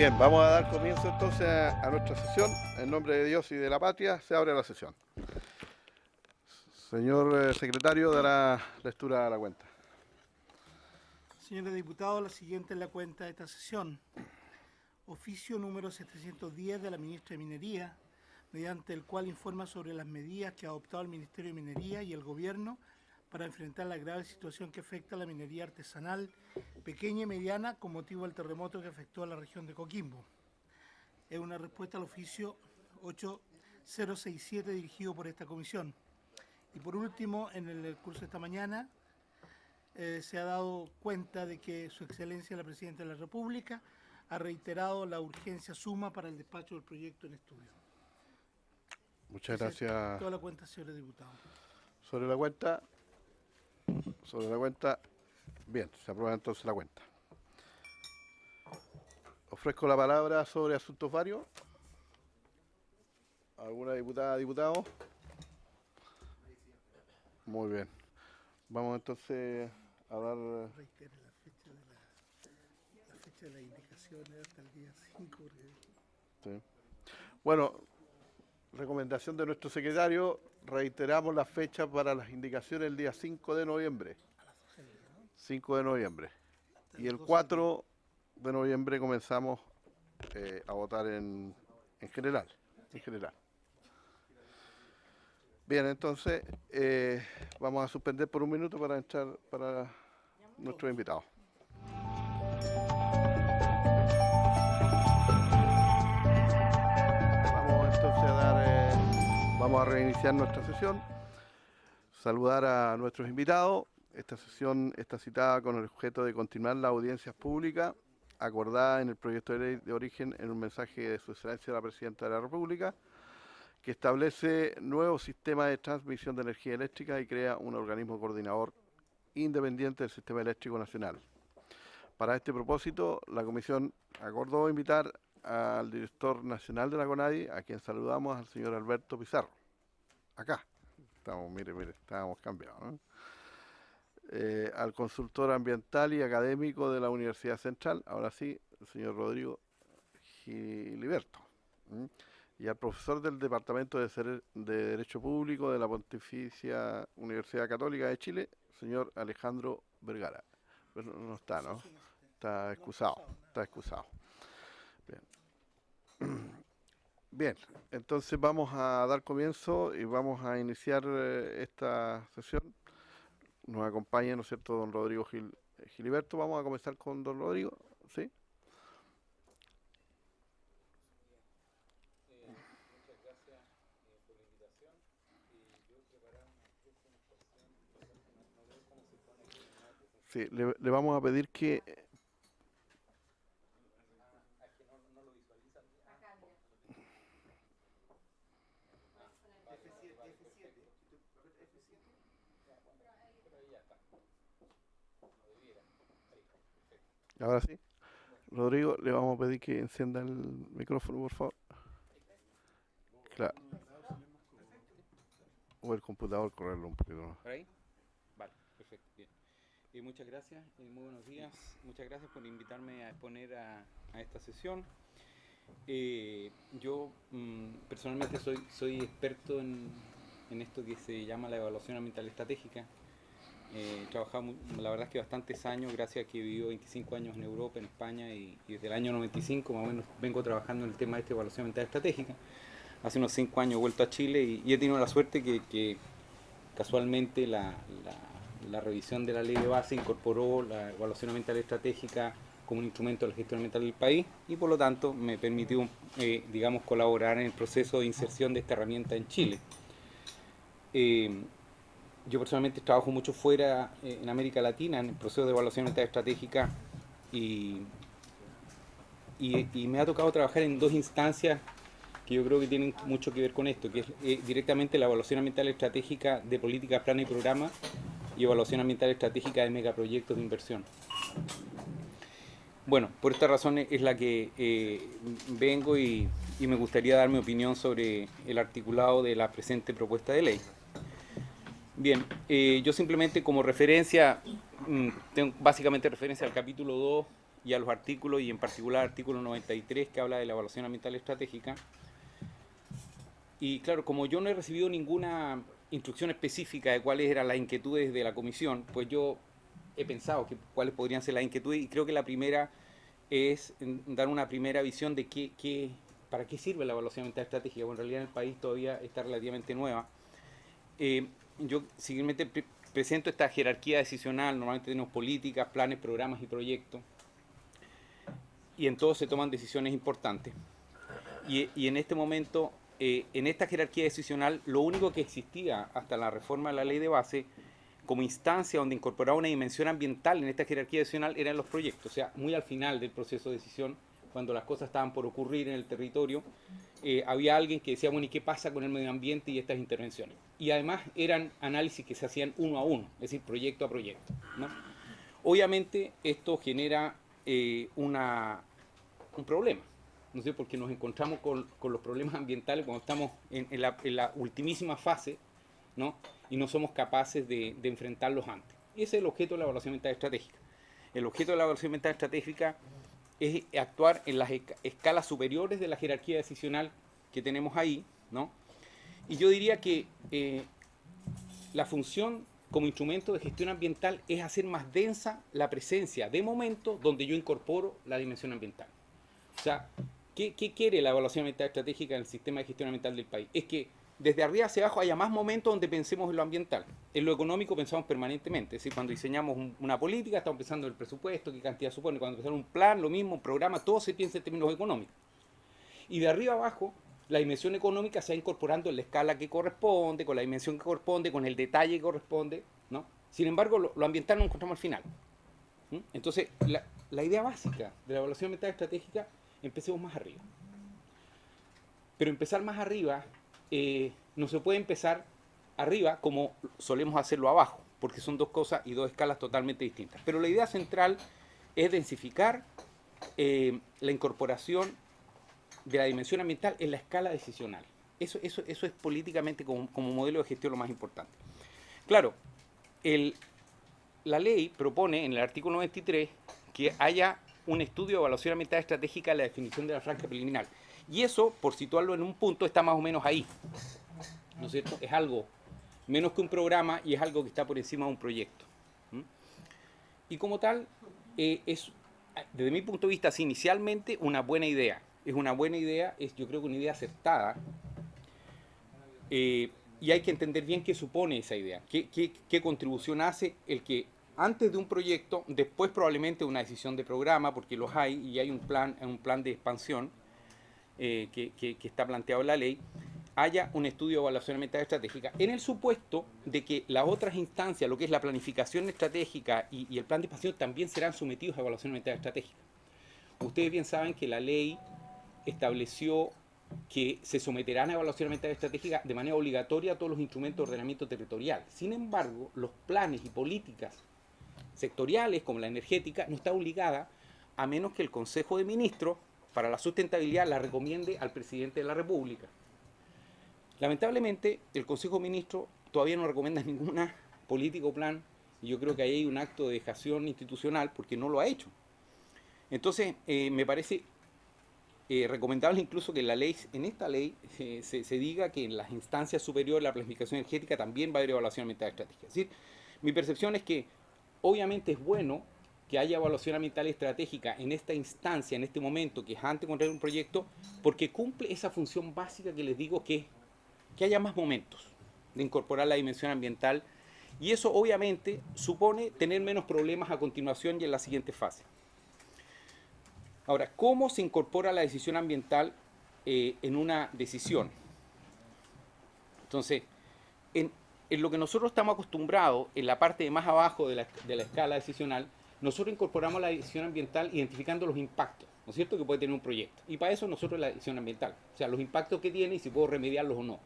Bien, vamos a dar comienzo entonces a nuestra sesión. En nombre de Dios y de la patria, se abre la sesión. Señor secretario, dará lectura a la cuenta. Señores diputados, la siguiente es la cuenta de esta sesión. Oficio número 710 de la ministra de Minería, mediante el cual informa sobre las medidas que ha adoptado el Ministerio de Minería y el Gobierno para enfrentar la grave situación que afecta a la minería artesanal, pequeña y mediana, con motivo del terremoto que afectó a la región de Coquimbo. Es una respuesta al oficio 8067 dirigido por esta comisión. Y por último, en el curso de esta mañana, se ha dado cuenta de que Su Excelencia la Presidenta de la República ha reiterado la urgencia suma para el despacho del proyecto en estudio. Muchas gracias. Toda la cuenta, señores diputados. Sobre la cuenta, bien, se aprueba entonces la cuenta. Ofrezco la palabra sobre asuntos varios. ¿Alguna diputada, diputado? Muy bien. Vamos entonces a dar... Reitere la fecha de las indicaciones hasta el día 5. Sí. Bueno, recomendación de nuestro secretario, reiteramos la fecha para las indicaciones el día 5 de noviembre. 5 de noviembre. Y el 4 de noviembre comenzamos a votar en general. Bien, entonces vamos a suspender por un minuto para entrar para nuestros invitados. Vamos a reiniciar nuestra sesión. Saludar a nuestros invitados. Esta sesión está citada con el objeto de continuar las audiencias públicas acordada en el proyecto de ley de origen en un mensaje de Su Excelencia la Presidenta de la República, que establece nuevos sistemas de transmisión de energía eléctrica y crea un organismo coordinador independiente del Sistema Eléctrico Nacional. Para este propósito, la Comisión acordó invitar al director nacional de la CONADI, a quien saludamos, al señor Alberto Pizarro. Acá. Estamos, mire, estábamos cambiados, ¿no? Al consultor ambiental y académico de la Universidad Central, ahora sí, el señor Rodrigo Giliberto. Y al profesor del Departamento de Derecho Público de la Pontificia Universidad Católica de Chile, señor Alejandro Vergara. Pero no está, ¿no? Está excusado. Bien. Bien, entonces vamos a dar comienzo y vamos a iniciar esta sesión. Nos acompaña, ¿no es cierto?, don Rodrigo Giliberto. Vamos a comenzar con don Rodrigo, ¿sí? Muchas gracias por la invitación. Yo he preparado una presentación, no veo cómo se pone aquí en la presentación. Sí, le vamos a pedir que... Es que no lo visualizan. Pero ahí ya está. No debiera. Ahí, perfecto. Ahora sí. Rodrigo, le vamos a pedir que encienda el micrófono, por favor. Claro. O el computador, correrlo un poquito más. ¿Por ahí? Vale, perfecto, bien. Muchas gracias, muy buenos días. Muchas gracias por invitarme a exponer a esta sesión. Yo personalmente soy experto en esto que se llama la evaluación ambiental estratégica. He trabajado, la verdad es que bastantes años, gracias a que he vivido 25 años en Europa, en España, y desde el año 95 más o menos vengo trabajando en el tema de esta evaluación ambiental estratégica. Hace unos 5 años he vuelto a Chile y he tenido la suerte que casualmente la revisión de la ley de base incorporó la evaluación ambiental estratégica como un instrumento de la gestión ambiental del país y por lo tanto me permitió, digamos, colaborar en el proceso de inserción de esta herramienta en Chile. Yo personalmente trabajo mucho fuera en América Latina en el proceso de evaluación ambiental estratégica y me ha tocado trabajar en dos instancias que yo creo que tienen mucho que ver con esto, que es directamente la evaluación ambiental estratégica de políticas, planes y programas y evaluación ambiental estratégica de megaproyectos de inversión. Bueno, por esta razón es la que vengo y me gustaría dar mi opinión sobre el articulado de la presente propuesta de ley. Bien, yo simplemente como referencia, tengo básicamente referencia al capítulo 2 y a los artículos, y en particular el artículo 93 que habla de la evaluación ambiental estratégica. Y claro, como yo no he recibido ninguna instrucción específica de cuáles eran las inquietudes de la comisión, pues yo he pensado que cuáles podrían ser las inquietudes, y creo que la primera es dar una primera visión de para qué sirve la evaluación ambiental estratégica. Bueno, en realidad en el país todavía está relativamente nueva. Yo seguidamente presento esta jerarquía decisional. Normalmente tenemos políticas, planes, programas y proyectos, y en todos se toman decisiones importantes. Y en este momento, en esta jerarquía decisional, lo único que existía hasta la reforma de la ley de base como instancia donde incorporaba una dimensión ambiental en esta jerarquía decisional eran los proyectos. O sea, muy al final del proceso de decisión, cuando las cosas estaban por ocurrir en el territorio, había alguien que decía, bueno, ¿y qué pasa con el medio ambiente y estas intervenciones? Y además eran análisis que se hacían uno a uno, es decir, proyecto a proyecto, ¿no? Obviamente esto genera un problema, no sé, porque nos encontramos con los problemas ambientales cuando estamos en la ultimísima fase, ¿no? Y no somos capaces de enfrentarlos antes. Y ese es el objeto de la evaluación ambiental estratégica. El objeto de la evaluación ambiental estratégica es actuar en las escalas superiores de la jerarquía decisional que tenemos ahí, ¿no? Y yo diría que la función como instrumento de gestión ambiental es hacer más densa la presencia de momentos donde yo incorporo la dimensión ambiental. O sea, ¿qué quiere la evaluación ambiental estratégica en el sistema de gestión ambiental del país? Es que desde arriba hacia abajo haya más momentos donde pensemos en lo ambiental. En lo económico pensamos permanentemente, es decir, cuando diseñamos una política estamos pensando en el presupuesto, qué cantidad supone, cuando pensamos un plan, lo mismo, un programa, todo se piensa en términos económicos. Y de arriba abajo, la dimensión económica se va incorporando en la escala que corresponde, con la dimensión que corresponde, con el detalle que corresponde, ¿no? Sin embargo, lo ambiental lo encontramos al final. Entonces, la idea básica de la evaluación ambiental estratégica, empecemos más arriba. Pero empezar más arriba, no se puede empezar arriba como solemos hacerlo abajo, porque son dos cosas y dos escalas totalmente distintas. Pero la idea central es densificar la incorporación de la dimensión ambiental en la escala decisional. Eso es políticamente como modelo de gestión lo más importante. Claro, la ley propone en el artículo 93 que haya un estudio de evaluación ambiental estratégica de la definición de la franja preliminar. Y eso, por situarlo en un punto, está más o menos ahí, ¿no es cierto? Es algo menos que un programa y es algo que está por encima de un proyecto. Y como tal, es, desde mi punto de vista, es inicialmente una buena idea. Es una buena idea, es yo creo que una idea acertada. Y hay que entender bien qué supone esa idea, qué contribución hace el que antes de un proyecto, después probablemente una decisión de programa, porque los hay y hay un plan de expansión que está planteado en la ley, haya un estudio de evaluación ambiental estratégica, en el supuesto de que las otras instancias, lo que es la planificación estratégica y el plan de expansión, también serán sometidos a evaluación ambiental estratégica. Ustedes bien saben que la ley estableció que se someterán a evaluación ambiental estratégica de manera obligatoria a todos los instrumentos de ordenamiento territorial. Sin embargo, los planes y políticas sectoriales, como la energética, no está obligada a menos que el Consejo de Ministros para la sustentabilidad la recomiende al presidente de la República. Lamentablemente, el Consejo de Ministros todavía no recomienda ninguna política o plan, y yo creo que ahí hay un acto de dejación institucional porque no lo ha hecho. Entonces, me parece recomendable incluso que en esta ley se diga que en las instancias superiores de la planificación energética también va a haber evaluación ambiental estratégica. Es decir, mi percepción es que obviamente es bueno que haya evaluación ambiental estratégica en esta instancia, en este momento, que es antes de encontrar un proyecto, porque cumple esa función básica que les digo, que haya más momentos de incorporar la dimensión ambiental, y eso obviamente supone tener menos problemas a continuación y en la siguiente fase. Ahora, ¿cómo se incorpora la decisión ambiental en una decisión? Entonces, en lo que nosotros estamos acostumbrados, en la parte de más abajo de la escala decisional, nosotros incorporamos la decisión ambiental identificando los impactos, ¿no es cierto?, que puede tener un proyecto. Y para eso nosotros la decisión ambiental, o sea, los impactos que tiene y si puedo remediarlos o no.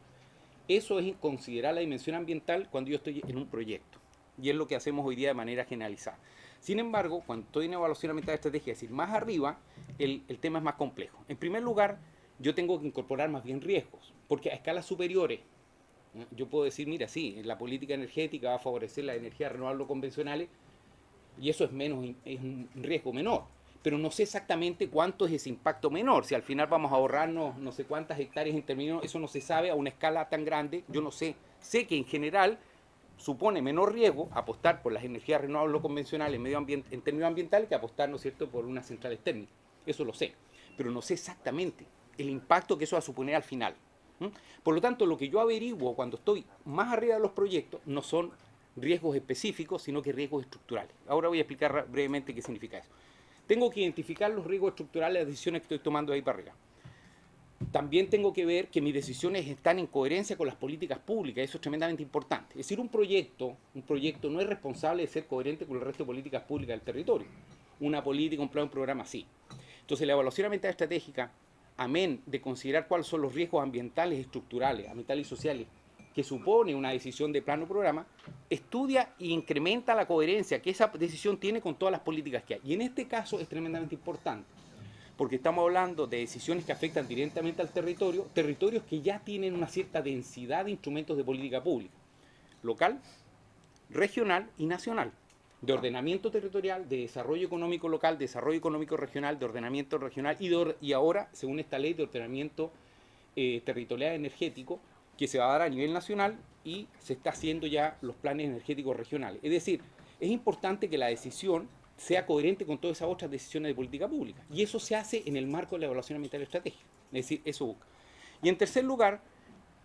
Eso es considerar la dimensión ambiental cuando yo estoy en un proyecto. Y es lo que hacemos hoy día de manera generalizada. Sin embargo, cuando estoy en evaluación ambiental estratégica, es decir, más arriba, el tema es más complejo. En primer lugar, yo tengo que incorporar más bien riesgos, porque a escalas superiores, ¿no?, yo puedo decir, mira, sí, la política energética va a favorecer las energías renovables convencionales, y eso es un riesgo menor. pero no sé exactamente cuánto es ese impacto menor. Si al final vamos a ahorrarnos no sé cuántas hectáreas en términos, eso no se sabe a una escala tan grande, yo no sé. Sé que en general supone menor riesgo apostar por las energías renovables no convencionales en términos ambientales que apostar, ¿no es cierto?, por unas centrales térmicas. Eso lo sé, pero no sé exactamente el impacto que eso va a suponer al final. Por lo tanto, lo que yo averiguo cuando estoy más arriba de los proyectos no son riesgos específicos, sino que riesgos estructurales. Ahora voy a explicar brevemente qué significa eso. Tengo que identificar los riesgos estructurales de las decisiones que estoy tomando de ahí para arriba. También tengo que ver que mis decisiones están en coherencia con las políticas públicas, eso es tremendamente importante. Es decir, un proyecto no es responsable de ser coherente con el resto de políticas públicas del territorio. Una política, un plan, un programa, sí. Entonces, la evaluación ambiental estratégica, amén de considerar cuáles son los riesgos ambientales estructurales, ambientales y sociales, que supone una decisión de plan o programa, estudia e incrementa la coherencia que esa decisión tiene con todas las políticas que hay. Y en este caso es tremendamente importante, porque estamos hablando de decisiones que afectan directamente al territorio, territorios que ya tienen una cierta densidad de instrumentos de política pública, local, regional y nacional, de ordenamiento territorial, de desarrollo económico local, de desarrollo económico regional, de ordenamiento regional y ahora, según esta ley, de ordenamiento territorial energético, que se va a dar a nivel nacional y se está haciendo ya los planes energéticos regionales. Es decir, es importante que la decisión sea coherente con todas esas otras decisiones de política pública. Y eso se hace en el marco de la evaluación ambiental estratégica. Es decir, eso busca. Y en tercer lugar,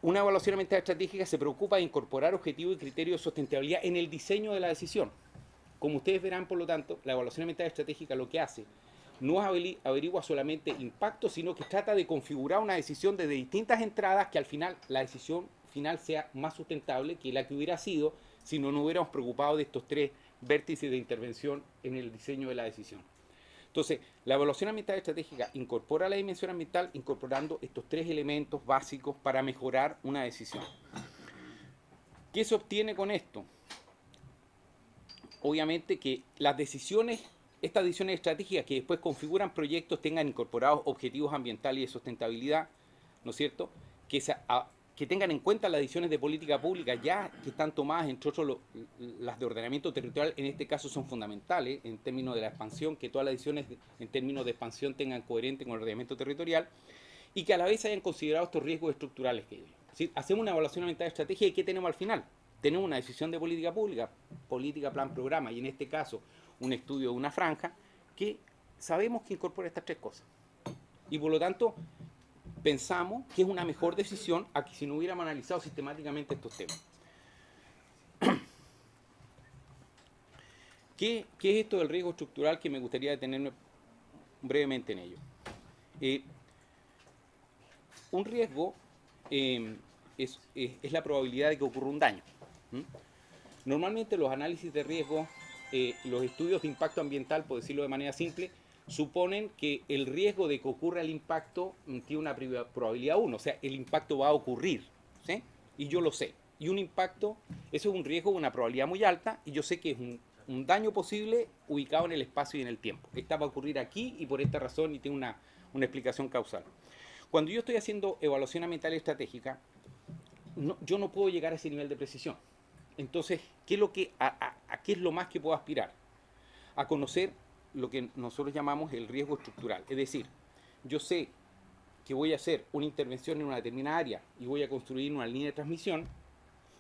una evaluación ambiental estratégica se preocupa de incorporar objetivos y criterios de sustentabilidad en el diseño de la decisión. Como ustedes verán, por lo tanto, la evaluación ambiental estratégica lo que hace no averigua solamente impactos, sino que trata de configurar una decisión desde distintas entradas que al final la decisión final sea más sustentable que la que hubiera sido si no nos hubiéramos preocupado de estos tres vértices de intervención en el diseño de la decisión. Entonces, la evaluación ambiental estratégica incorpora la dimensión ambiental incorporando estos tres elementos básicos para mejorar una decisión. ¿Qué se obtiene con esto? Obviamente que las decisiones, estas decisiones estratégicas que después configuran proyectos tengan incorporados objetivos ambientales y de sustentabilidad, ¿no es cierto?, que tengan en cuenta las decisiones de política pública ya que están tomadas, entre otros las de ordenamiento territorial, en este caso son fundamentales en términos de la expansión, que todas las decisiones en términos de expansión tengan coherente con el ordenamiento territorial y que a la vez hayan considerado estos riesgos estructurales que hay. ¿Sí? Hacemos una evaluación ambiental de estrategia y ¿qué tenemos al final? Tenemos una decisión de política pública, política, plan, programa, y en este caso un estudio de una franja que sabemos que incorpora estas tres cosas. Y por lo tanto, pensamos que es una mejor decisión a que si no hubiéramos analizado sistemáticamente estos temas. ¿Qué es esto del riesgo estructural que me gustaría detenerme brevemente en ello? Un riesgo es la probabilidad de que ocurra un daño. Normalmente los análisis de riesgo, los estudios de impacto ambiental, por decirlo de manera simple, suponen que el riesgo de que ocurra el impacto tiene una probabilidad 1, o sea, el impacto va a ocurrir, ¿sí? Y yo lo sé. Y un impacto, eso es un riesgo, una probabilidad muy alta, y yo sé que es un daño posible ubicado en el espacio y en el tiempo. Esta va a ocurrir aquí y por esta razón y tiene una explicación causal. Cuando yo estoy haciendo evaluación ambiental estratégica, yo no puedo llegar a ese nivel de precisión. Entonces, ¿qué es lo más que puedo aspirar? A conocer lo que nosotros llamamos el riesgo estructural. Es decir, yo sé que voy a hacer una intervención en una determinada área y voy a construir una línea de transmisión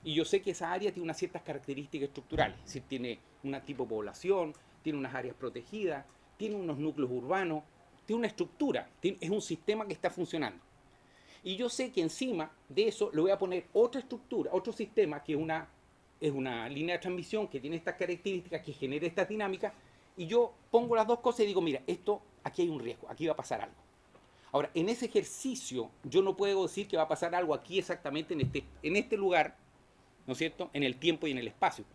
y yo sé que esa área tiene unas ciertas características estructurales. Es decir, tiene un tipo de población, tiene unas áreas protegidas, tiene unos núcleos urbanos, tiene una estructura, es un sistema que está funcionando. Y yo sé que encima de eso le voy a poner otra estructura, otro sistema que es una línea de transmisión que tiene estas características, que genera esta dinámica, y yo pongo las dos cosas y digo, mira, aquí hay un riesgo, aquí va a pasar algo. Ahora, en ese ejercicio, yo no puedo decir que va a pasar algo aquí exactamente en este lugar, ¿no es cierto?, en el tiempo y en el espacio.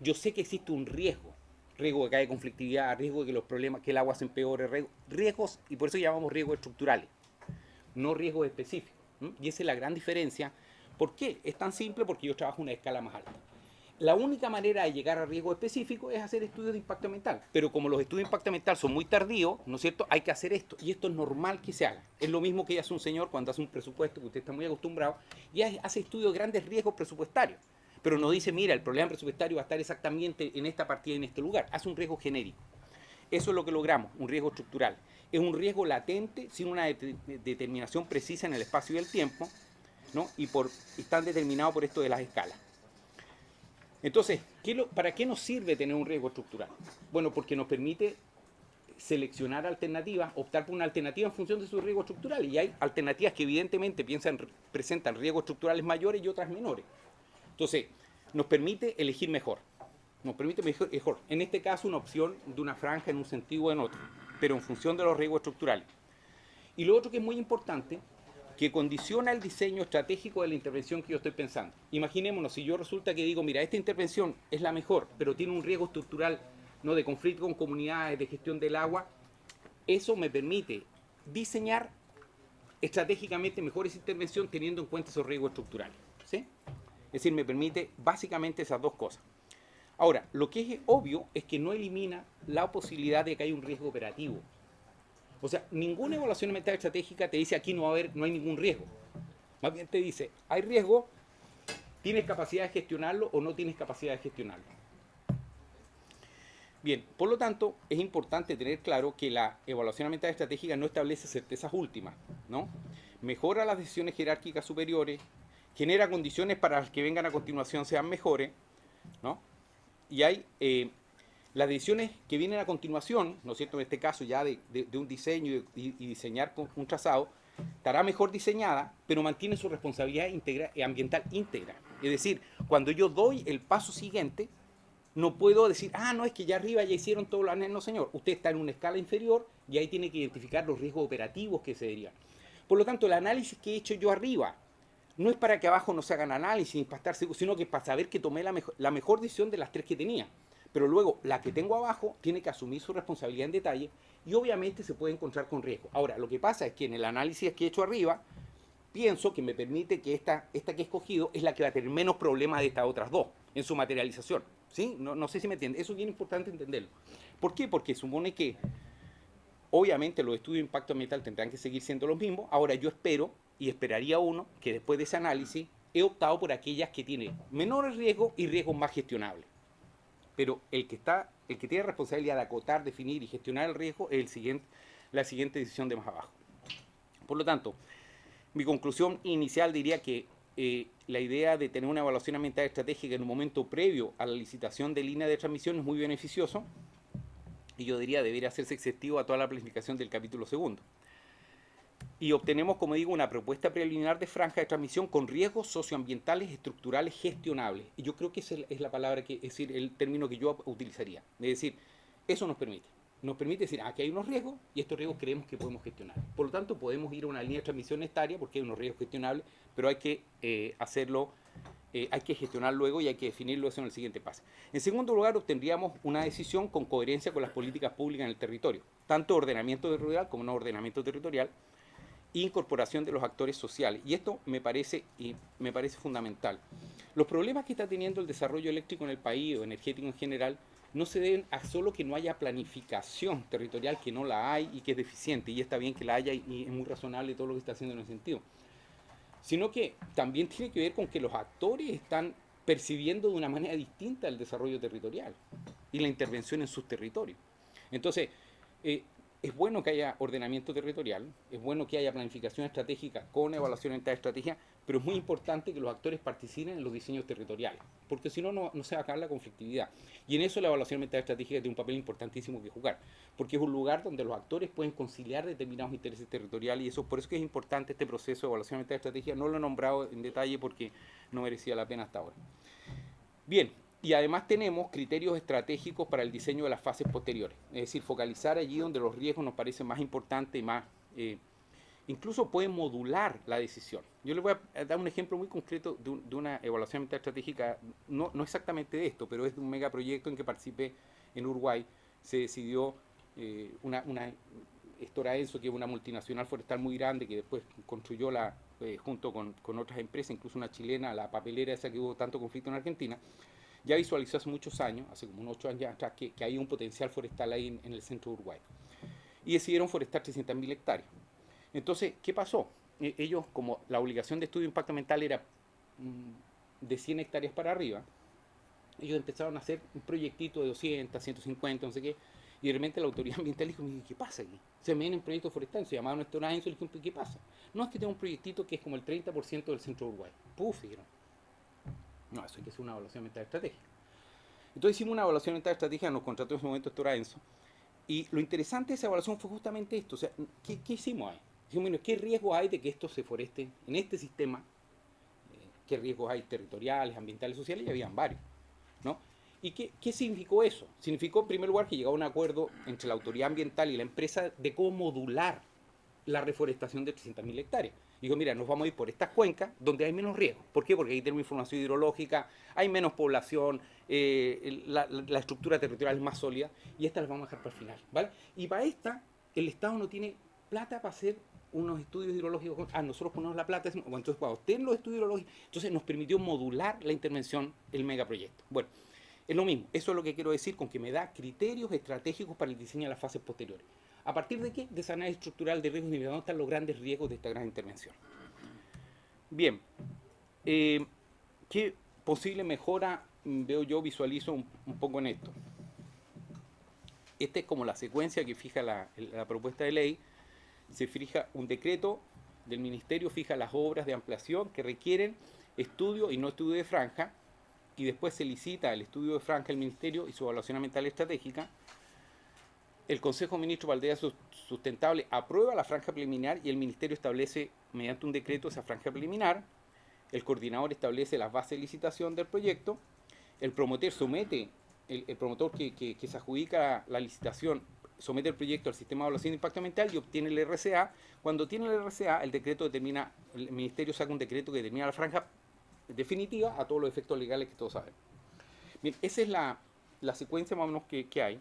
Yo sé que existe un riesgo de que haya conflictividad, riesgo de que los problemas, que el agua se empeore, riesgos, y por eso llamamos riesgos estructurales, no riesgos específicos. Y esa es la gran diferencia. ¿Por qué? Es tan simple porque yo trabajo a una escala más alta. La única manera de llegar a riesgo específico es hacer estudios de impacto ambiental. Pero como los estudios de impacto ambiental son muy tardíos, ¿no es cierto?, hay que hacer esto. Y esto es normal que se haga. Es lo mismo que hace un señor cuando hace un presupuesto, que usted está muy acostumbrado, y hace estudios de grandes riesgos presupuestarios. Pero no dice, mira, el problema presupuestario va a estar exactamente en esta partida, en este lugar. Hace un riesgo genérico. Eso es lo que logramos, un riesgo estructural. Es un riesgo latente sin una determinación precisa en el espacio y el tiempo, ¿no? Y están determinados por esto de las escalas. Entonces, ¿para qué nos sirve tener un riesgo estructural? Bueno, porque nos permite seleccionar alternativas, optar por una alternativa en función de su riesgo estructural. Y hay alternativas que evidentemente presentan riesgos estructurales mayores y otras menores. Entonces, nos permite elegir mejor. Nos permite mejor. En este caso, una opción de una franja en un sentido o en otro, pero en función de los riesgos estructurales. Y lo otro que es muy importante, que condiciona el diseño estratégico de la intervención que yo estoy pensando. Imaginémonos, si yo resulta que digo, mira, esta intervención es la mejor, pero tiene un riesgo estructural, ¿no?, de conflicto con comunidades, de gestión del agua, eso me permite diseñar estratégicamente mejor esa intervención teniendo en cuenta esos riesgos estructurales, ¿sí? Es decir, me permite básicamente esas dos cosas. Ahora, lo que es obvio es que no elimina la posibilidad de que haya un riesgo operativo. O sea, ninguna evaluación ambiental estratégica te dice aquí no hay ningún riesgo. Más bien te dice, hay riesgo, tienes capacidad de gestionarlo o no tienes capacidad de gestionarlo. Bien, por lo tanto, es importante tener claro que la evaluación ambiental estratégica no establece certezas últimas, ¿no? Mejora las decisiones jerárquicas superiores, genera condiciones para las que vengan a continuación sean mejores, ¿no? Y hay las decisiones que vienen a continuación, ¿no es cierto?, en este caso ya de un diseño y diseñar con un trazado, estará mejor diseñada, pero mantiene su responsabilidad ambiental íntegra. Es decir, cuando yo doy el paso siguiente, no puedo decir, no, es que ya arriba ya hicieron todo lo anterior. No, señor, usted está en una escala inferior y ahí tiene que identificar los riesgos operativos que se derivan. Por lo tanto, el análisis que he hecho yo arriba no es para que abajo no se hagan análisis, para estar seguro, sino que es para saber que tomé la mejor decisión de las tres que tenía. Pero luego, la que tengo abajo tiene que asumir su responsabilidad en detalle y obviamente se puede encontrar con riesgo. Ahora, lo que pasa es que en el análisis que he hecho arriba, pienso que me permite que esta que he escogido es la que va a tener menos problemas de estas otras dos en su materialización. ¿Sí? No sé si me entiende. Eso es bien importante entenderlo. ¿Por qué? Porque supone que, obviamente, los estudios de impacto ambiental tendrán que seguir siendo los mismos. Ahora, yo espero, y esperaría uno, que después de ese análisis he optado por aquellas que tienen menores riesgos y riesgos más gestionables. Pero el que tiene responsabilidad de acotar, definir y gestionar el riesgo es la siguiente decisión de más abajo. Por lo tanto, mi conclusión inicial diría que la idea de tener una evaluación ambiental estratégica en un momento previo a la licitación de línea de transmisión es muy beneficioso y yo diría debería hacerse exhaustivo a toda la planificación del capítulo segundo. Y obtenemos, como digo, una propuesta preliminar de franja de transmisión con riesgos socioambientales estructurales gestionables. Y yo creo que esa es la palabra, es decir, el término que yo utilizaría. Es decir, eso nos permite decir, aquí hay unos riesgos y estos riesgos creemos que podemos gestionar. Por lo tanto, podemos ir a una línea de transmisión estaria porque hay unos riesgos gestionables, pero hay que hay que gestionar luego y hay que definirlo eso en el siguiente paso. En segundo lugar, obtendríamos una decisión con coherencia con las políticas públicas en el territorio, tanto ordenamiento territorial como no ordenamiento territorial, e incorporación de los actores sociales. Y esto me parece fundamental. Los problemas que está teniendo el desarrollo eléctrico en el país o energético en general no se deben a solo que no haya planificación territorial, que no la hay y que es deficiente, y está bien que la haya y es muy razonable todo lo que está haciendo en ese sentido, sino que también tiene que ver con que los actores están percibiendo de una manera distinta el desarrollo territorial y la intervención en sus territorios. Entonces, es bueno que haya ordenamiento territorial, es bueno que haya planificación estratégica con evaluación en tal estrategia, pero es muy importante que los actores participen en los diseños territoriales, porque si no, no se va a acabar la conflictividad. Y en eso la evaluación ambiental estratégica tiene un papel importantísimo que jugar, porque es un lugar donde los actores pueden conciliar determinados intereses territoriales, y eso por eso que es importante este proceso de evaluación ambiental estratégica. No lo he nombrado en detalle porque no merecía la pena hasta ahora. Bien. Y además tenemos criterios estratégicos para el diseño de las fases posteriores, es decir, focalizar allí donde los riesgos nos parecen más importantes y más, incluso pueden modular la decisión. Yo les voy a dar un ejemplo muy concreto de una evaluación ambiental estratégica, no exactamente de esto, pero es de un megaproyecto en que participé en Uruguay. Se decidió Stora Enso, que es una multinacional forestal muy grande, que después construyó junto con otras empresas, incluso una chilena, la papelera esa que hubo tanto conflicto en Argentina. Ya visualizó hace muchos años, hace como unos 8 años atrás, que hay un potencial forestal ahí en el centro de Uruguay. Y decidieron forestar 300.000 hectáreas. Entonces, ¿qué pasó? Ellos, como la obligación de estudio de impacto ambiental era de 100 hectáreas para arriba, ellos empezaron a hacer un proyectito de 200, 150, no sé qué, Y de repente la autoridad ambiental dijo, ¿qué pasa aquí? Se me vienen proyectos forestales, se llamaban nuestro Enzo y le dijeron, ¿qué pasa? No, es que tengo un proyectito que es como el 30% del centro de Uruguay. Puf, dijeron. No, eso hay que hacer una evaluación ambiental estratégica. Entonces hicimos una evaluación ambiental estratégica, nos contrató en ese momento Héctor Enzo. Y lo interesante de esa evaluación fue justamente esto. O sea, ¿qué hicimos ahí? Dijimos, bueno, ¿qué riesgos hay de que esto se foreste en este sistema? ¿Qué riesgos hay territoriales, ambientales, sociales? Y habían varios, ¿no? ¿Y qué significó eso? Significó, en primer lugar, que llegaba a un acuerdo entre la autoridad ambiental y la empresa de cómo modular la reforestación de 300.000 hectáreas. Digo, mira, nos vamos a ir por estas cuencas donde hay menos riesgo. ¿Por qué? Porque ahí tenemos información hidrológica, hay menos población, la estructura territorial es más sólida, y estas las vamos a dejar para el final, ¿vale? Y para esta, el Estado no tiene plata para hacer unos estudios hidrológicos. Nosotros ponemos la plata, decimos, bueno, entonces cuando estén los estudios hidrológicos, entonces nos permitió modular la intervención, el megaproyecto. Bueno, es lo mismo, eso es lo que quiero decir con que me da criterios estratégicos para el diseño de las fases posteriores. ¿A partir de qué? De esa análisis estructural de riesgos y de dónde están los grandes riesgos de esta gran intervención. Bien, ¿qué posible mejora veo yo, visualizo un poco en esto? Esta es como la secuencia que fija la propuesta de ley. Se fija un decreto del ministerio, fija las obras de ampliación que requieren estudio y no estudio de franja, y después se licita el estudio de franja del ministerio y su evaluación ambiental estratégica. El Consejo de Ministros para Aldea Sustentable aprueba la franja preliminar y el ministerio establece mediante un decreto esa franja preliminar. El coordinador establece las bases de licitación del proyecto. El promotor somete, el promotor que se adjudica la licitación, somete el proyecto al sistema de evaluación de impacto ambiental y obtiene el RCA. Cuando tiene el RCA, el decreto determina, el ministerio saca un decreto que determina la franja definitiva a todos los efectos legales que todos saben. Bien, esa es la secuencia más o menos que hay.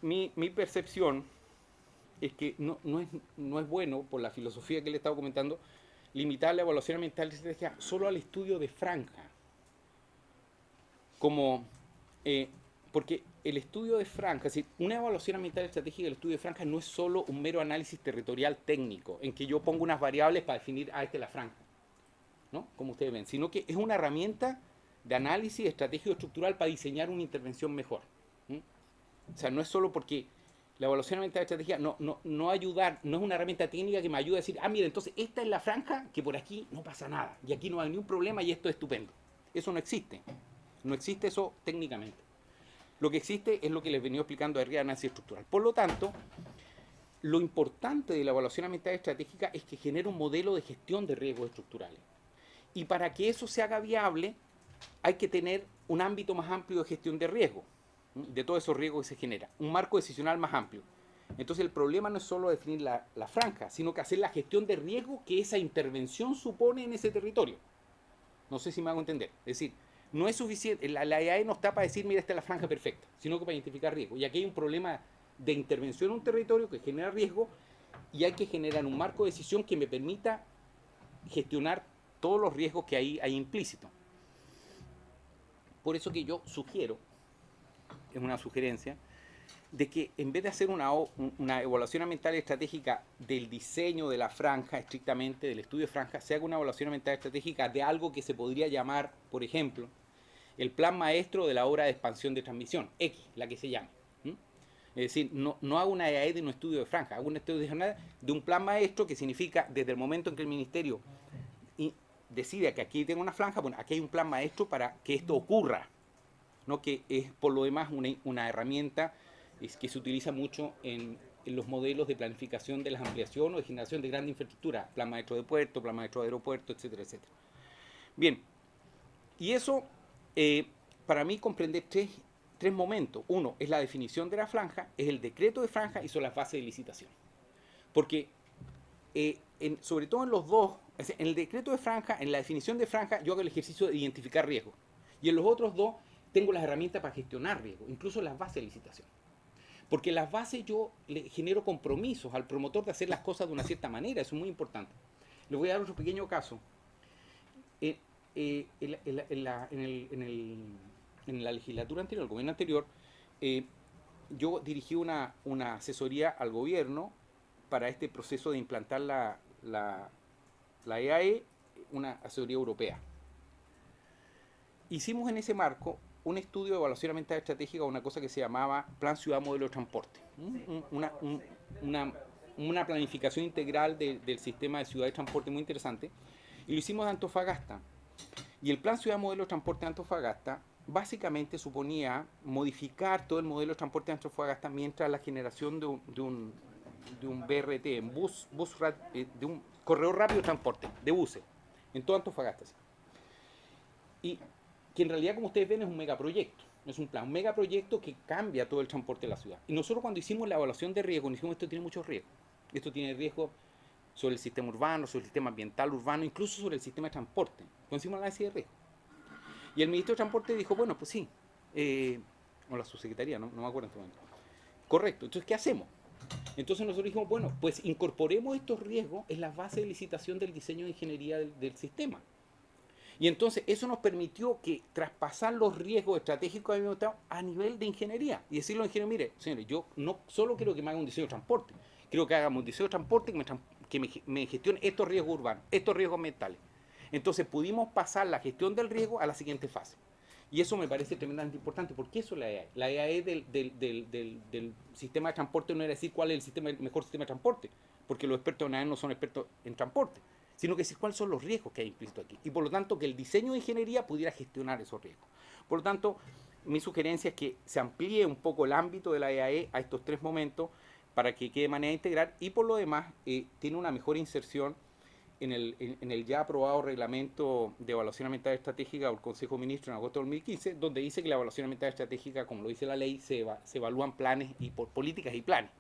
Mi percepción es que no es bueno, por la filosofía que le he estado comentando, limitar la evaluación ambiental estratégica solo al estudio de franja. Porque el estudio de franja, es decir, una evaluación ambiental estratégica del estudio de franja no es solo un mero análisis territorial técnico, en que yo pongo unas variables para definir, esta es la franja, ¿no? Como ustedes ven, sino que es una herramienta de análisis estratégico estructural para diseñar una intervención mejor. O sea, no es solo porque la evaluación ambiental estratégica no es una herramienta técnica que me ayude a decir, mira, entonces esta es la franja que por aquí no pasa nada, y aquí no hay ningún problema y esto es estupendo. Eso no existe. No existe eso técnicamente. Lo que existe es lo que les venía explicando arriba de análisis estructural. Por lo tanto, lo importante de la evaluación ambiental estratégica es que genera un modelo de gestión de riesgos estructurales. Y para que eso se haga viable, hay que tener un ámbito más amplio de gestión de riesgo, de todos esos riesgos que se generan, un marco decisional más amplio. Entonces el problema no es solo definir la franja, sino que hacer la gestión de riesgo que esa intervención supone en ese territorio. No sé si me hago entender. Es decir, no es suficiente, la EAE no está para decir, mira, esta es la franja perfecta, sino que para identificar riesgo. Y aquí hay un problema de intervención en un territorio que genera riesgo y hay que generar un marco de decisión que me permita gestionar todos los riesgos que hay implícitos. Por eso que yo sugiero, es una sugerencia, de que en vez de hacer una evaluación ambiental estratégica del diseño de la franja, estrictamente del estudio de franja, se haga una evaluación ambiental estratégica de algo que se podría llamar, por ejemplo, el plan maestro de la obra de expansión de transmisión, X, la que se llame. Es decir, no hago una EAE de un estudio de franja, hago un estudio de un plan maestro que significa, desde el momento en que el ministerio decide que aquí tengo una franja, bueno, aquí hay un plan maestro para que esto ocurra, ¿no? Que es por lo demás una herramienta que se utiliza mucho en los modelos de planificación de las ampliaciones o de generación de gran infraestructura, plan maestro de puerto, plan maestro de aeropuerto, etcétera, etcétera. Bien, y eso para mí comprende tres momentos. Uno es la definición de la franja, es el decreto de franja y son las bases de licitación. Porque sobre todo en los dos, en el decreto de franja, en la definición de franja, yo hago el ejercicio de identificar riesgos. Y en los otros dos tengo las herramientas para gestionar riesgos, incluso las bases de licitación. Porque las bases yo le genero compromisos al promotor de hacer las cosas de una cierta manera, eso es muy importante. Les voy a dar otro pequeño caso. En la legislatura anterior, el gobierno anterior, yo dirigí una asesoría al gobierno para este proceso de implantar la EAE, una asesoría europea. Hicimos en ese marco un estudio de evaluación ambiental estratégica, una cosa que se llamaba Plan Ciudad Modelo de Transporte. Una planificación integral del sistema de ciudad de transporte muy interesante. Y lo hicimos de Antofagasta. Y el Plan Ciudad Modelo de Transporte de Antofagasta básicamente suponía modificar todo el modelo de transporte de Antofagasta mientras la generación de un BRT, de un corredor rápido de transporte, de buses, en todo Antofagasta. Y que en realidad, como ustedes ven, es un megaproyecto. Es un plan, un megaproyecto que cambia todo el transporte de la ciudad. Y nosotros cuando hicimos la evaluación de riesgo, dijimos esto tiene muchos riesgos. Esto tiene riesgo sobre el sistema urbano, sobre el sistema ambiental urbano, incluso sobre el sistema de transporte. Cuando hicimos el análisis de riesgo. Y el ministro de Transporte dijo, bueno, pues sí, o la subsecretaría, no me acuerdo en este momento. Correcto, entonces, ¿qué hacemos? Entonces nosotros dijimos, bueno, pues incorporemos estos riesgos en las bases de licitación del diseño de ingeniería del sistema. Y entonces eso nos permitió que traspasar los riesgos estratégicos que habíamos estado a nivel de ingeniería. Y decirle al ingeniero, mire, señores, yo no solo quiero que me haga un diseño de transporte, quiero que hagamos un diseño de transporte que me gestione estos riesgos urbanos, estos riesgos ambientales. Entonces pudimos pasar la gestión del riesgo a la siguiente fase. Y eso me parece tremendamente importante, porque eso es la EAE. La EAE del sistema de transporte no era decir cuál es el mejor sistema de transporte, porque los expertos en EAE no son expertos en transporte, sino que decir cuáles son los riesgos que hay implícitos aquí. Y por lo tanto, que el diseño de ingeniería pudiera gestionar esos riesgos. Por lo tanto, mi sugerencia es que se amplíe un poco el ámbito de la EAE a estos tres momentos para que quede de manera integral, y por lo demás, tiene una mejor inserción en el ya aprobado reglamento de evaluación ambiental estratégica del Consejo de Ministros en agosto de 2015, donde dice que la evaluación ambiental estratégica, como lo dice la ley, se evalúan planes y por políticas y planes,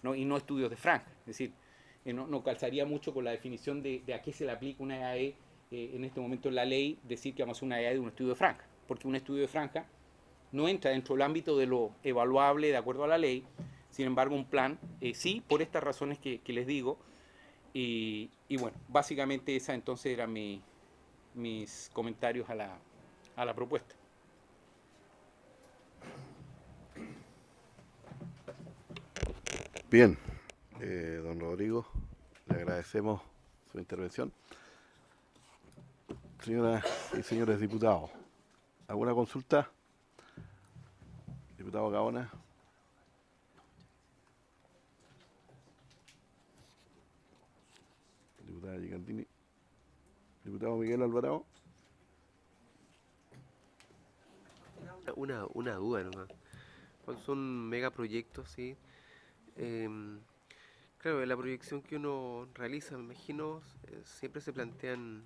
¿no? Y no estudios de franja. Es decir, no calzaría mucho con la definición de a qué se le aplica una EAE en este momento en la ley, decir que vamos a hacer una EAE de un estudio de franja, porque un estudio de franja no entra dentro del ámbito de lo evaluable de acuerdo a la ley. Sin embargo, un plan sí, por estas razones que les digo. Y bueno, básicamente esa entonces eran mis comentarios a la propuesta. Bien, don Rodrigo, le agradecemos su intervención. Señoras y señores diputados, ¿alguna consulta? Diputado Gaona. Diputada Gigantini. Diputado Miguel Alvarado. Una duda nomás. Cuando son megaproyectos, ¿sí? Claro, en la proyección que uno realiza, me imagino, siempre se plantean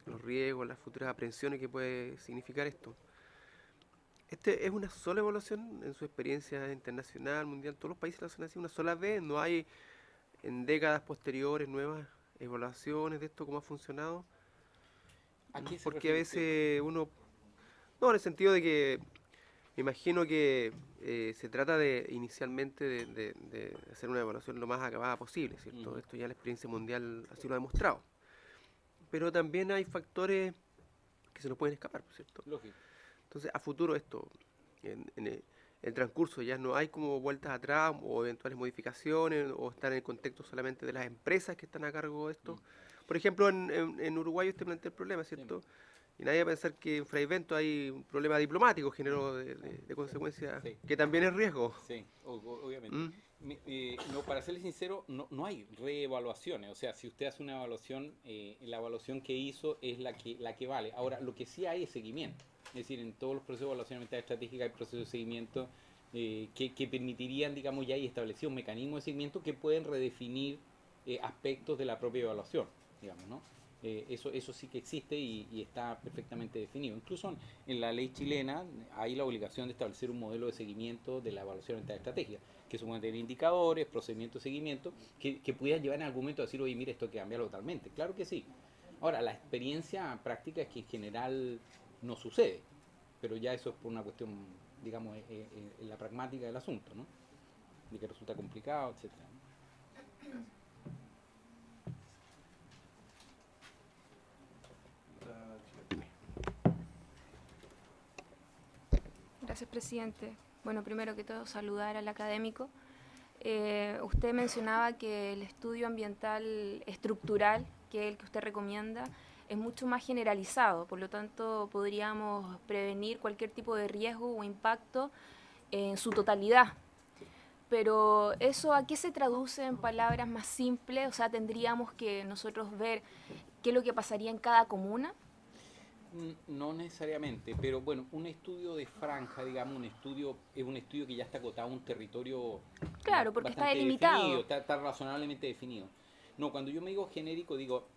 los riesgos, las futuras aprehensiones que puede significar esto. ¿Este es una sola evaluación en su experiencia internacional, mundial? ¿Todos los países lo hacen así una sola vez? ¿No hay en décadas posteriores nuevas evaluaciones de esto, cómo ha funcionado? Porque a veces uno... No, en el sentido de que me imagino que se trata inicialmente de hacer una evaluación lo más acabada posible, ¿cierto? Esto ya la experiencia mundial así lo ha demostrado. Pero también hay factores que se nos pueden escapar, ¿cierto? Lógico. Entonces, a futuro esto, en el transcurso ya no hay como vueltas atrás o eventuales modificaciones, o estar en el contexto solamente de las empresas que están a cargo de esto. Por ejemplo, en Uruguay usted plantea el problema, ¿cierto? Sí. Y nadie va a pensar que en Fray Bento hay un problema diplomático género de consecuencias, sí, que también es riesgo. Sí, obviamente. No, para serle sincero, no hay reevaluaciones. O sea, si usted hace una evaluación, la evaluación que hizo es la que vale. Ahora, lo que sí hay es seguimiento. Es decir, en todos los procesos de evaluación ambiental estratégica hay procesos de seguimiento que permitirían, digamos, ya hay establecido un mecanismo de seguimiento que pueden redefinir aspectos de la propia evaluación, digamos, ¿no? Eso sí que existe y está perfectamente definido. Incluso en la ley chilena hay la obligación de establecer un modelo de seguimiento de la evaluación ambiental estratégica, que supone tener indicadores, procedimientos de seguimiento, que pudieran llevar en algún momento a decir, oye, mire, esto hay que cambiarlo totalmente. Claro que sí. Ahora, la experiencia práctica es que en general no sucede, pero ya eso es por una cuestión, digamos, en la pragmática del asunto, ¿no? De que resulta complicado, etcétera. Gracias, presidente. Bueno, primero que todo, saludar al académico. Usted mencionaba que el estudio ambiental estructural, que es el que usted recomienda, es mucho más generalizado, por lo tanto podríamos prevenir cualquier tipo de riesgo o impacto en su totalidad. Pero eso, ¿a qué se traduce en palabras más simples? O sea, tendríamos que nosotros ver qué es lo que pasaría en cada comuna. No necesariamente, pero bueno, un estudio de franja, digamos, es un estudio que ya está acotado a un territorio Claro, porque está bastante delimitado. definido, está razonablemente definido. No, cuando yo me digo genérico, digo,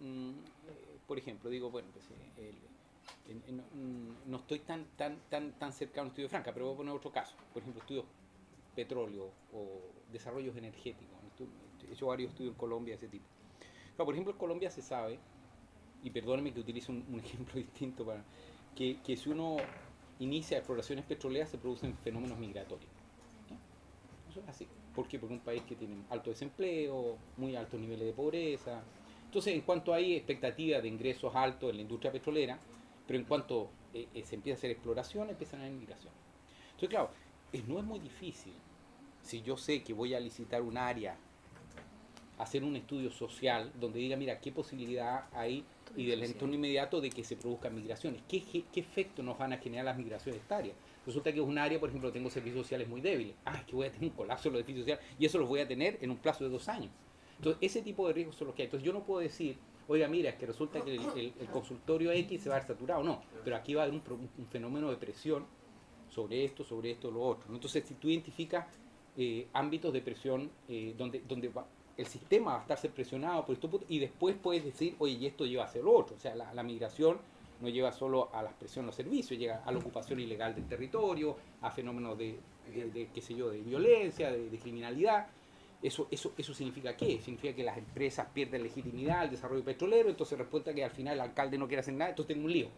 por ejemplo, digo, bueno, pues, no estoy tan cerca de un estudio de franja, pero voy a poner otro caso, por ejemplo, estudios petróleo o desarrollos energéticos. He hecho varios estudios en Colombia de ese tipo. Claro, por ejemplo, en Colombia se sabe, y perdónenme que utilice un ejemplo distinto, para que si uno inicia exploraciones petroleras se producen fenómenos migratorios. ¿No? Eso es así. ¿Por qué? Porque es un país que tiene alto desempleo, muy altos niveles de pobreza. Entonces, en cuanto hay expectativas de ingresos altos en la industria petrolera, pero en cuanto se empieza a hacer exploración, empiezan a haber migraciones. Entonces, claro, no es muy difícil. Si yo sé que voy a licitar un área, hacer un estudio social donde diga, mira, qué posibilidad hay y del entorno inmediato de que se produzcan migraciones. ¿Qué efecto nos van a generar las migraciones de esta área? Resulta que es un área, por ejemplo, tengo servicios sociales muy débiles. Es que voy a tener un colapso en los edificios sociales y eso los voy a tener en un plazo de 2 años. Entonces, ese tipo de riesgos son los que hay. Entonces, yo no puedo decir, oiga, mira, es que resulta que el consultorio X se va a ver saturado. No, pero aquí va a haber un fenómeno de presión sobre esto, lo otro. Entonces, si tú identificas ámbitos de presión donde el sistema va a estarse presionado por esto, y después puedes decir, oye, y esto lleva a hacer lo otro. O sea, la migración no lleva solo a la presión en los servicios, llega a la ocupación ilegal del territorio, a fenómenos de qué sé yo, de violencia, de criminalidad. ¿Eso significa qué? Significa que las empresas pierden legitimidad al desarrollo petrolero, entonces resulta que al final el alcalde no quiere hacer nada, entonces tengo un lío.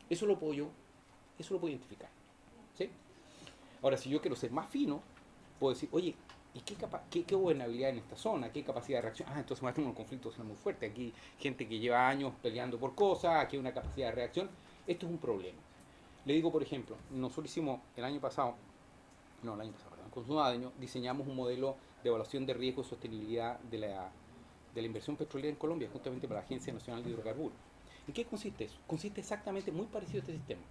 Eso lo puedo identificar. ¿Sí? Ahora, si yo quiero ser más fino, puedo decir, oye, ¿y qué gobernabilidad en esta zona? ¿Qué capacidad de reacción? Entonces va a tener un conflicto social muy fuerte. Aquí gente que lleva años peleando por cosas, aquí hay una capacidad de reacción. Esto es un problema. Le digo, por ejemplo, nosotros hicimos el año pasado, con Sudadeño, diseñamos un modelo de evaluación de riesgo y sostenibilidad de la inversión petrolera en Colombia, justamente para la Agencia Nacional de Hidrocarburos. ¿En qué consiste eso? Consiste exactamente muy parecido a este sistema.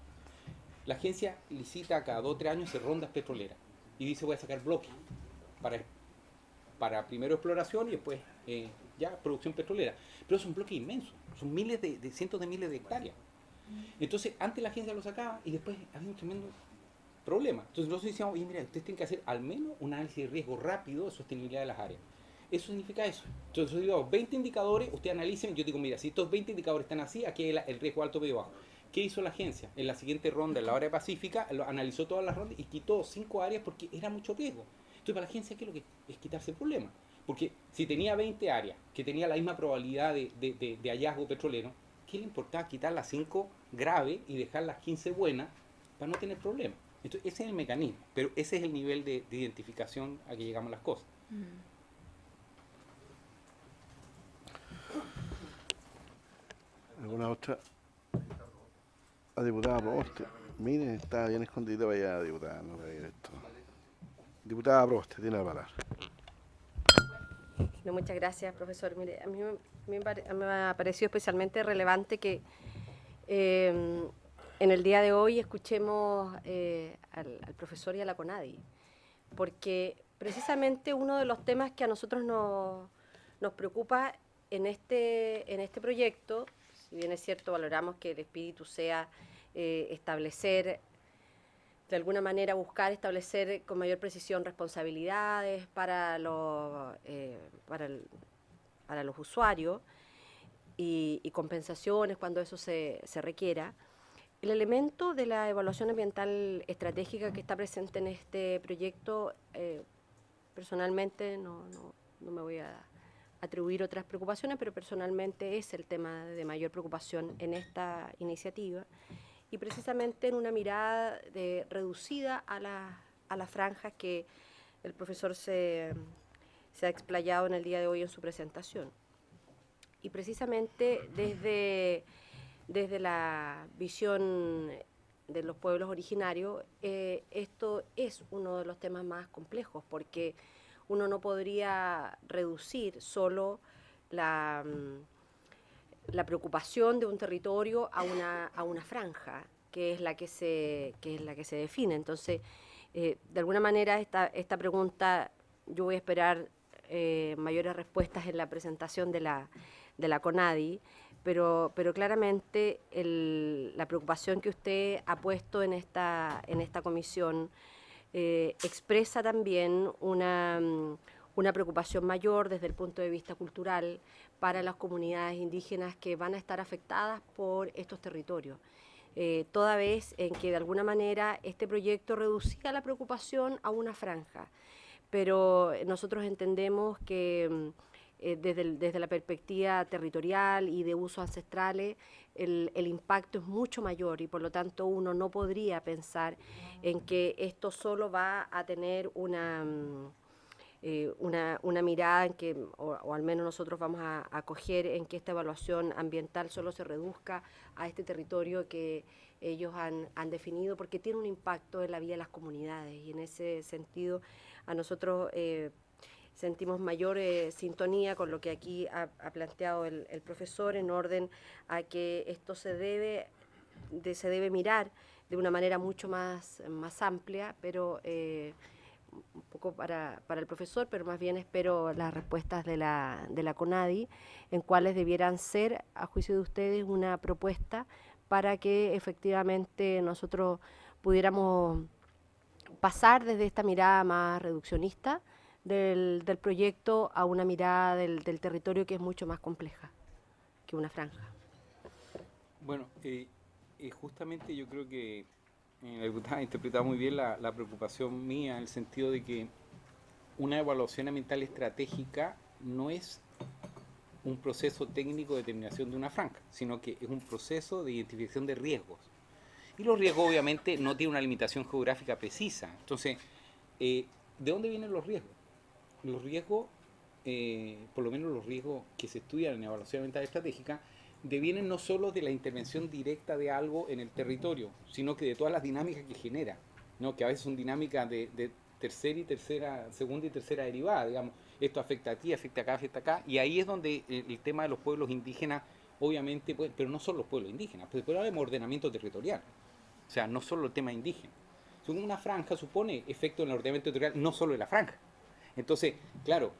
La agencia licita cada 2 o 3 años hacer rondas petroleras y dice voy a sacar bloques para primero exploración y después ya producción petrolera. Pero es un bloque inmenso, son cientos de miles de hectáreas. Entonces, antes la agencia lo sacaba y después había un tremendo problema. Entonces nosotros decíamos, oye, mira, ustedes tienen que hacer al menos un análisis de riesgo rápido de sostenibilidad de las áreas. Eso significa eso. Entonces, digamos, 20 indicadores, ustedes analicen, yo digo, mira, si estos 20 indicadores están así, aquí hay el riesgo alto, medio, bajo. ¿Qué hizo la agencia? En la siguiente ronda, en la área pacífica, analizó todas las rondas y quitó 5 áreas porque era mucho riesgo. Entonces, para la agencia, ¿qué es lo que es quitarse el problema? Porque si tenía 20 áreas que tenía la misma probabilidad de hallazgo petrolero, ¿qué le importaba quitar las 5 graves y dejar las 15 buenas para no tener problemas? Entonces, ese es el mecanismo, pero ese es el nivel de identificación a que llegamos las cosas. ¿Alguna otra? La diputada Proboste. Miren, está bien escondida para allá, diputada. No ver esto. Diputada Proboste, tiene la palabra. No, muchas gracias, profesor. Mire, a mí me ha parecido especialmente relevante que en el día de hoy escuchemos al profesor y a la CONADI, porque precisamente uno de los temas que a nosotros nos preocupa en este proyecto, si bien es cierto, valoramos que el espíritu sea establecer, de alguna manera buscar establecer con mayor precisión responsabilidades para los usuarios y compensaciones cuando eso se requiera. El elemento de la evaluación ambiental estratégica que está presente en este proyecto, personalmente no me voy a atribuir otras preocupaciones, pero personalmente es el tema de mayor preocupación en esta iniciativa, y precisamente en una mirada reducida a las franjas que el profesor se ha explayado en el día de hoy en su presentación. Y precisamente desde la visión de los pueblos originarios, esto es uno de los temas más complejos, porque uno no podría reducir solo la la preocupación de un territorio a una franja, que es la que se define. Entonces, de alguna manera, esta pregunta, yo voy a esperar mayores respuestas en la presentación de la CONADI, pero claramente la preocupación que usted ha puesto en esta comisión expresa también una preocupación mayor desde el punto de vista cultural para las comunidades indígenas que van a estar afectadas por estos territorios. Toda vez en que de alguna manera este proyecto reducía la preocupación a una franja, pero nosotros entendemos que desde la perspectiva territorial y de usos ancestrales, el impacto es mucho mayor y por lo tanto uno no podría pensar en que esto solo va a tener una mirada en que, o al menos nosotros vamos a acoger en que esta evaluación ambiental solo se reduzca a este territorio que ellos han definido, porque tiene un impacto en la vida de las comunidades, y en ese sentido a nosotros sentimos mayor sintonía con lo que aquí ha planteado el profesor, en orden a que esto se debe mirar de una manera mucho más amplia, pero un poco para el profesor, pero más bien espero las respuestas de la CONADI, en cuáles debieran ser, a juicio de ustedes, una propuesta para que efectivamente nosotros pudiéramos pasar desde esta mirada más reduccionista del proyecto a una mirada del territorio que es mucho más compleja que una franja. Bueno, justamente yo creo que la diputada ha interpretado muy bien la preocupación mía, en el sentido de que una evaluación ambiental estratégica no es un proceso técnico de determinación de una franja, sino que es un proceso de identificación de riesgos. Y los riesgos obviamente no tienen una limitación geográfica precisa. Entonces, ¿de dónde vienen los riesgos? Los riesgos, por lo menos los riesgos que se estudian en evaluación ambiental estratégica, devienen no solo de la intervención directa de algo en el territorio, sino que de todas las dinámicas que genera, ¿no? Que a veces son dinámicas de segunda y tercera derivada, digamos, esto afecta a ti, afecta acá, y ahí es donde el tema de los pueblos indígenas, obviamente, pero no solo los pueblos indígenas, pues puede haber ordenamiento territorial, o sea, no solo el tema indígena. Según una franja supone efecto en el ordenamiento territorial, no solo de la franja. Entonces, claro,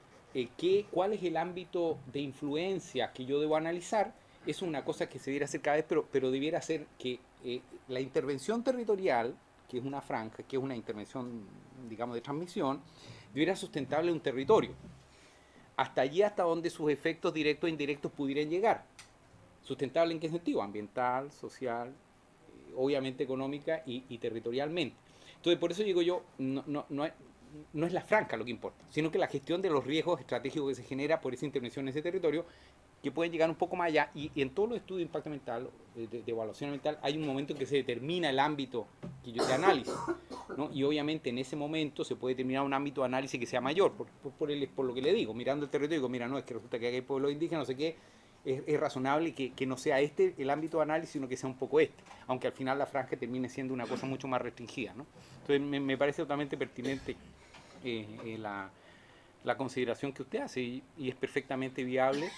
¿cuál es el ámbito de influencia que yo debo analizar? Es una cosa que se debiera hacer cada vez, pero debiera ser que la intervención territorial, que es una franja, que es una intervención, digamos, de transmisión, debiera ser sustentable en un territorio. Hasta allí, hasta donde sus efectos directos e indirectos pudieran llegar. ¿Sustentable en qué sentido? Ambiental, social, obviamente económica y territorialmente. Entonces, por eso digo yo, no es la franja lo que importa, sino que la gestión de los riesgos estratégicos que se genera por esa intervención en ese territorio, que pueden llegar un poco más allá, y en todos los estudios de impacto ambiental, de evaluación ambiental, hay un momento en que se determina el ámbito de análisis, ¿no? Y obviamente en ese momento se puede determinar un ámbito de análisis que sea mayor, por lo que le digo, mirando el territorio, digo, mira, no, es que resulta que hay pueblos indígenas, no sé qué, es razonable que no sea este el ámbito de análisis, sino que sea un poco este, aunque al final la franja termine siendo una cosa mucho más restringida, ¿no? Entonces me parece totalmente pertinente la consideración que usted hace, y es perfectamente viable,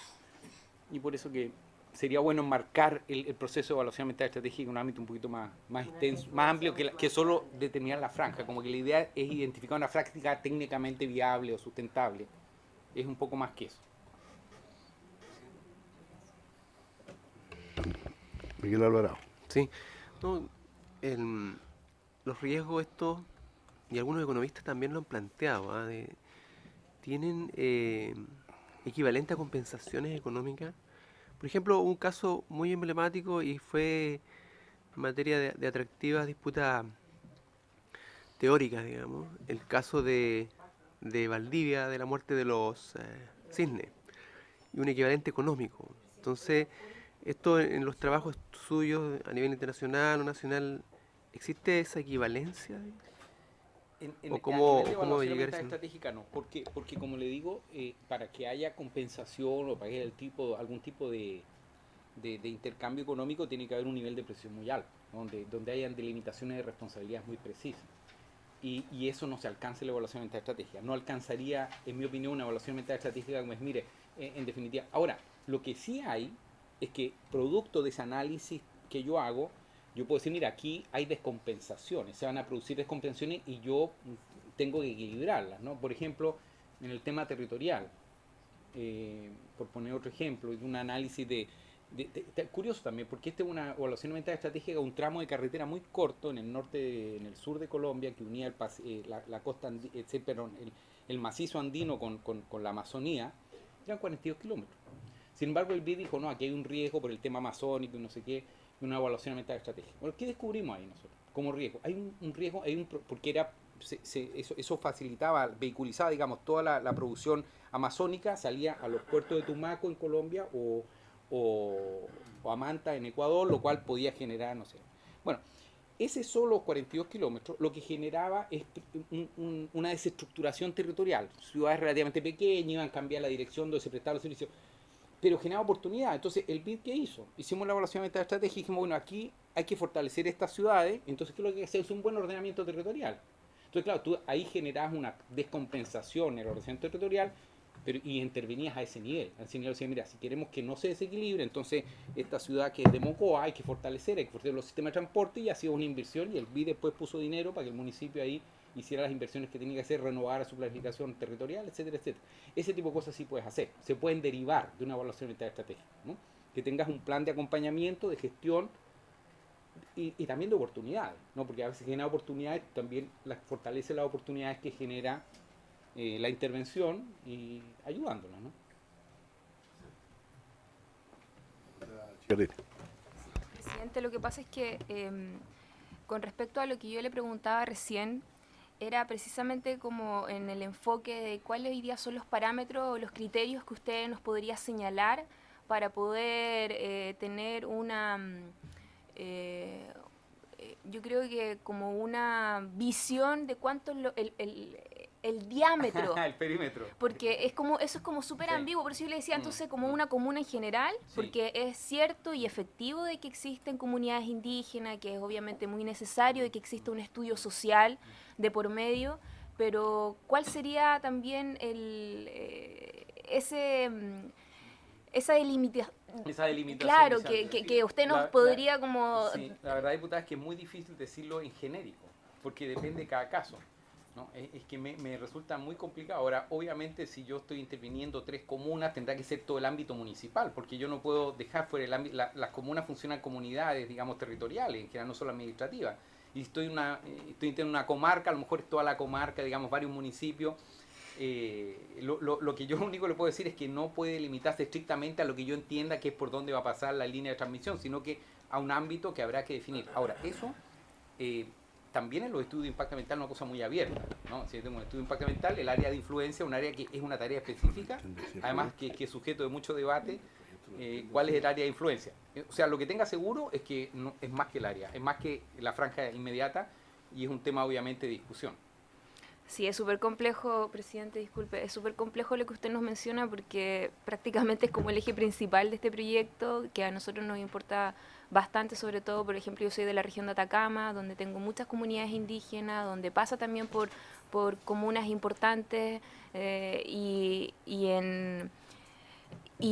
y por eso que sería bueno enmarcar el proceso de evaluación ambiental estratégica en un ámbito un poquito más extenso, más amplio que solo determinar la franja, como que la idea es identificar una práctica técnicamente viable o sustentable, es un poco más que eso. Miguel Alvarado. Sí, no, los riesgos estos, y algunos economistas también lo han planteado, tienen equivalente a compensaciones económicas. Por ejemplo, un caso muy emblemático, y fue en materia de atractivas disputas teóricas, digamos, el caso de Valdivia, de la muerte de los cisnes, y un equivalente económico. Entonces, esto en los trabajos suyos a nivel internacional o nacional, ¿existe esa equivalencia? ¿O cómo llegar a esa estratégica? No, porque como le digo, para que haya compensación o para que haya algún tipo de intercambio económico, tiene que haber un nivel de presión muy alto, donde hayan delimitaciones de responsabilidades muy precisas. Y eso no se alcanza en la evaluación ambiental estratégica. No alcanzaría, en mi opinión, una evaluación ambiental estratégica como es, mire, en definitiva. Ahora, lo que sí hay es que producto de ese análisis que yo hago, yo puedo decir, mira, aquí hay descompensaciones, se van a producir descompensaciones y yo tengo que equilibrarlas, ¿no? Por ejemplo, en el tema territorial, por poner otro ejemplo, un análisis curioso también, porque esta es una evaluación ambiental estratégica, un tramo de carretera muy corto en el norte, en el sur de Colombia, que unía la costa, el macizo andino con la Amazonía, eran 42 kilómetros. Sin embargo, el BID dijo, no, aquí hay un riesgo por el tema amazónico y no sé qué, y una evaluación ambiental estratégica. Bueno, ¿qué descubrimos ahí nosotros como riesgo? Hay un riesgo, porque era eso facilitaba, vehiculizaba, digamos, toda la producción amazónica, salía a los puertos de Tumaco en Colombia o a Manta en Ecuador, lo cual podía generar, no sé. Bueno, ese solo 42 kilómetros lo que generaba es una desestructuración territorial. Ciudades relativamente pequeñas iban a cambiar la dirección donde se prestaban los servicios, pero generaba oportunidad. Entonces, ¿el BID qué hizo? Hicimos la evaluación ambiental estratégica y dijimos, bueno, aquí hay que fortalecer estas ciudades, entonces, ¿qué es lo que hay que hacer? Es un buen ordenamiento territorial. Entonces, claro, tú ahí generabas una descompensación en el ordenamiento territorial, y intervenías a ese nivel. A ese nivel decía, mira, si queremos que no se desequilibre, entonces esta ciudad que es de Mocoa hay que fortalecer los sistemas de transporte, y hacía una inversión, y el BID después puso dinero para que el municipio ahí hiciera las inversiones que tenía que hacer, renovar su planificación territorial, etcétera, etcétera. Ese tipo de cosas sí puedes hacer, se pueden derivar de una evaluación ambiental estratégica, ¿no? Que tengas un plan de acompañamiento, de gestión y también de oportunidades, ¿no? Porque a veces genera oportunidades, también fortalece las oportunidades que genera la intervención y ayudándola, ¿no? Presidente, lo que pasa es que con respecto a lo que yo le preguntaba recién, era precisamente como en el enfoque de cuáles hoy día son los parámetros o los criterios que usted nos podría señalar para poder tener una, yo creo que como una visión de cuánto es el diámetro. El perímetro. Porque eso es como súper ambiguo, por eso yo le decía entonces como una comuna en general, porque es cierto y efectivo de que existen comunidades indígenas, que es obviamente muy necesario de que exista un estudio social de por medio, pero ¿cuál sería también esa delimitación? Esa delimitación. Claro, que usted nos podría como... Sí, la verdad, diputada, es que es muy difícil decirlo en genérico, porque depende de cada caso, ¿no? Es que me resulta muy complicado. Ahora, obviamente, si yo estoy interviniendo 3 comunas, tendrá que ser todo el ámbito municipal, porque yo no puedo dejar fuera el ámbito. Las comunas funcionan comunidades, digamos, territoriales, en general no solo administrativas. Y estoy en una comarca, a lo mejor es toda la comarca, digamos, varios municipios. Lo que yo único le puedo decir es que no puede limitarse estrictamente a lo que yo entienda que es por dónde va a pasar la línea de transmisión, sino que a un ámbito que habrá que definir. Ahora, eso también en los estudios de impacto ambiental es una cosa muy abierta, ¿no? Si tenemos un estudio de impacto ambiental, el área de influencia es un área que es una tarea específica, además que es sujeto de mucho debate. ¿Cuál es el área de influencia? O sea, lo que tenga seguro es que no, es más que el área, es más que la franja inmediata, y es un tema obviamente de discusión. Sí, es súper complejo, presidente, disculpe, es súper complejo lo que usted nos menciona, porque prácticamente es como el eje principal de este proyecto, que a nosotros nos importa bastante, sobre todo, por ejemplo, yo soy de la región de Atacama, donde tengo muchas comunidades indígenas, donde pasa también por comunas importantes, y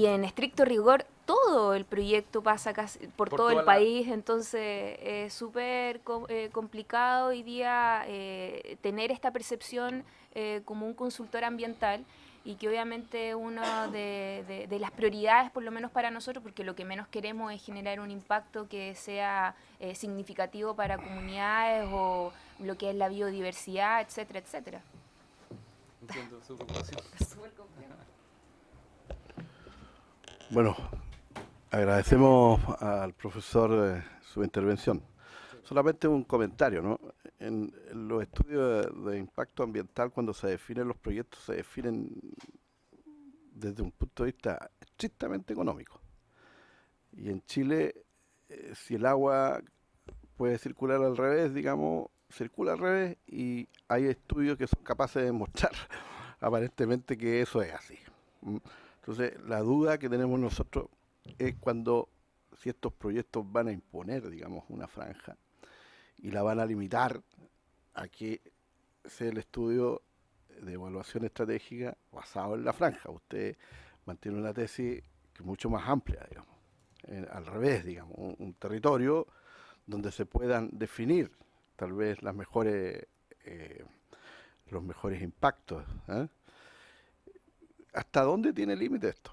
en estricto rigor todo el proyecto pasa casi por todo el país, entonces es súper complicado hoy día tener esta percepción como un consultor ambiental, y que obviamente una de las prioridades, por lo menos para nosotros, porque lo que menos queremos es generar un impacto que sea significativo para comunidades o lo que es la biodiversidad, etcétera, etcétera. Entiendo su preocupación. Bueno, agradecemos al profesor su intervención. Solamente un comentario, ¿no? En los estudios de impacto ambiental, cuando se definen los proyectos, se definen desde un punto de vista estrictamente económico. Y en Chile, si el agua puede circular al revés, digamos, circula al revés, y hay estudios que son capaces de demostrar aparentemente que eso es así. Entonces, la duda que tenemos nosotros es si estos proyectos van a imponer, digamos, una franja y la van a limitar a que sea el estudio de evaluación estratégica basado en la franja. Usted mantiene una tesis que es mucho más amplia, digamos. al revés, digamos, un territorio donde se puedan definir tal vez las mejores, los mejores impactos. ¿Hasta dónde tiene límite esto?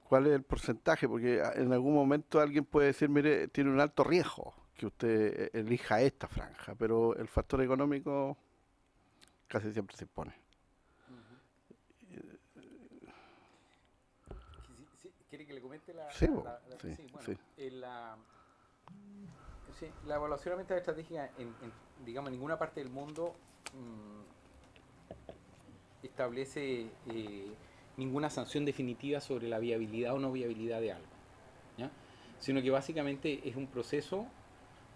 ¿Cuál es el porcentaje? Porque en algún momento alguien puede decir, mire, tiene un alto riesgo que usted elija esta franja, pero el factor económico casi siempre se impone. ¿Quiere que le comente la...? Sí, bueno, sí. La evaluación ambiental estratégica digamos, en ninguna parte del mundo establece ninguna sanción definitiva sobre la viabilidad o no viabilidad de algo, ¿ya? Sino que básicamente es un proceso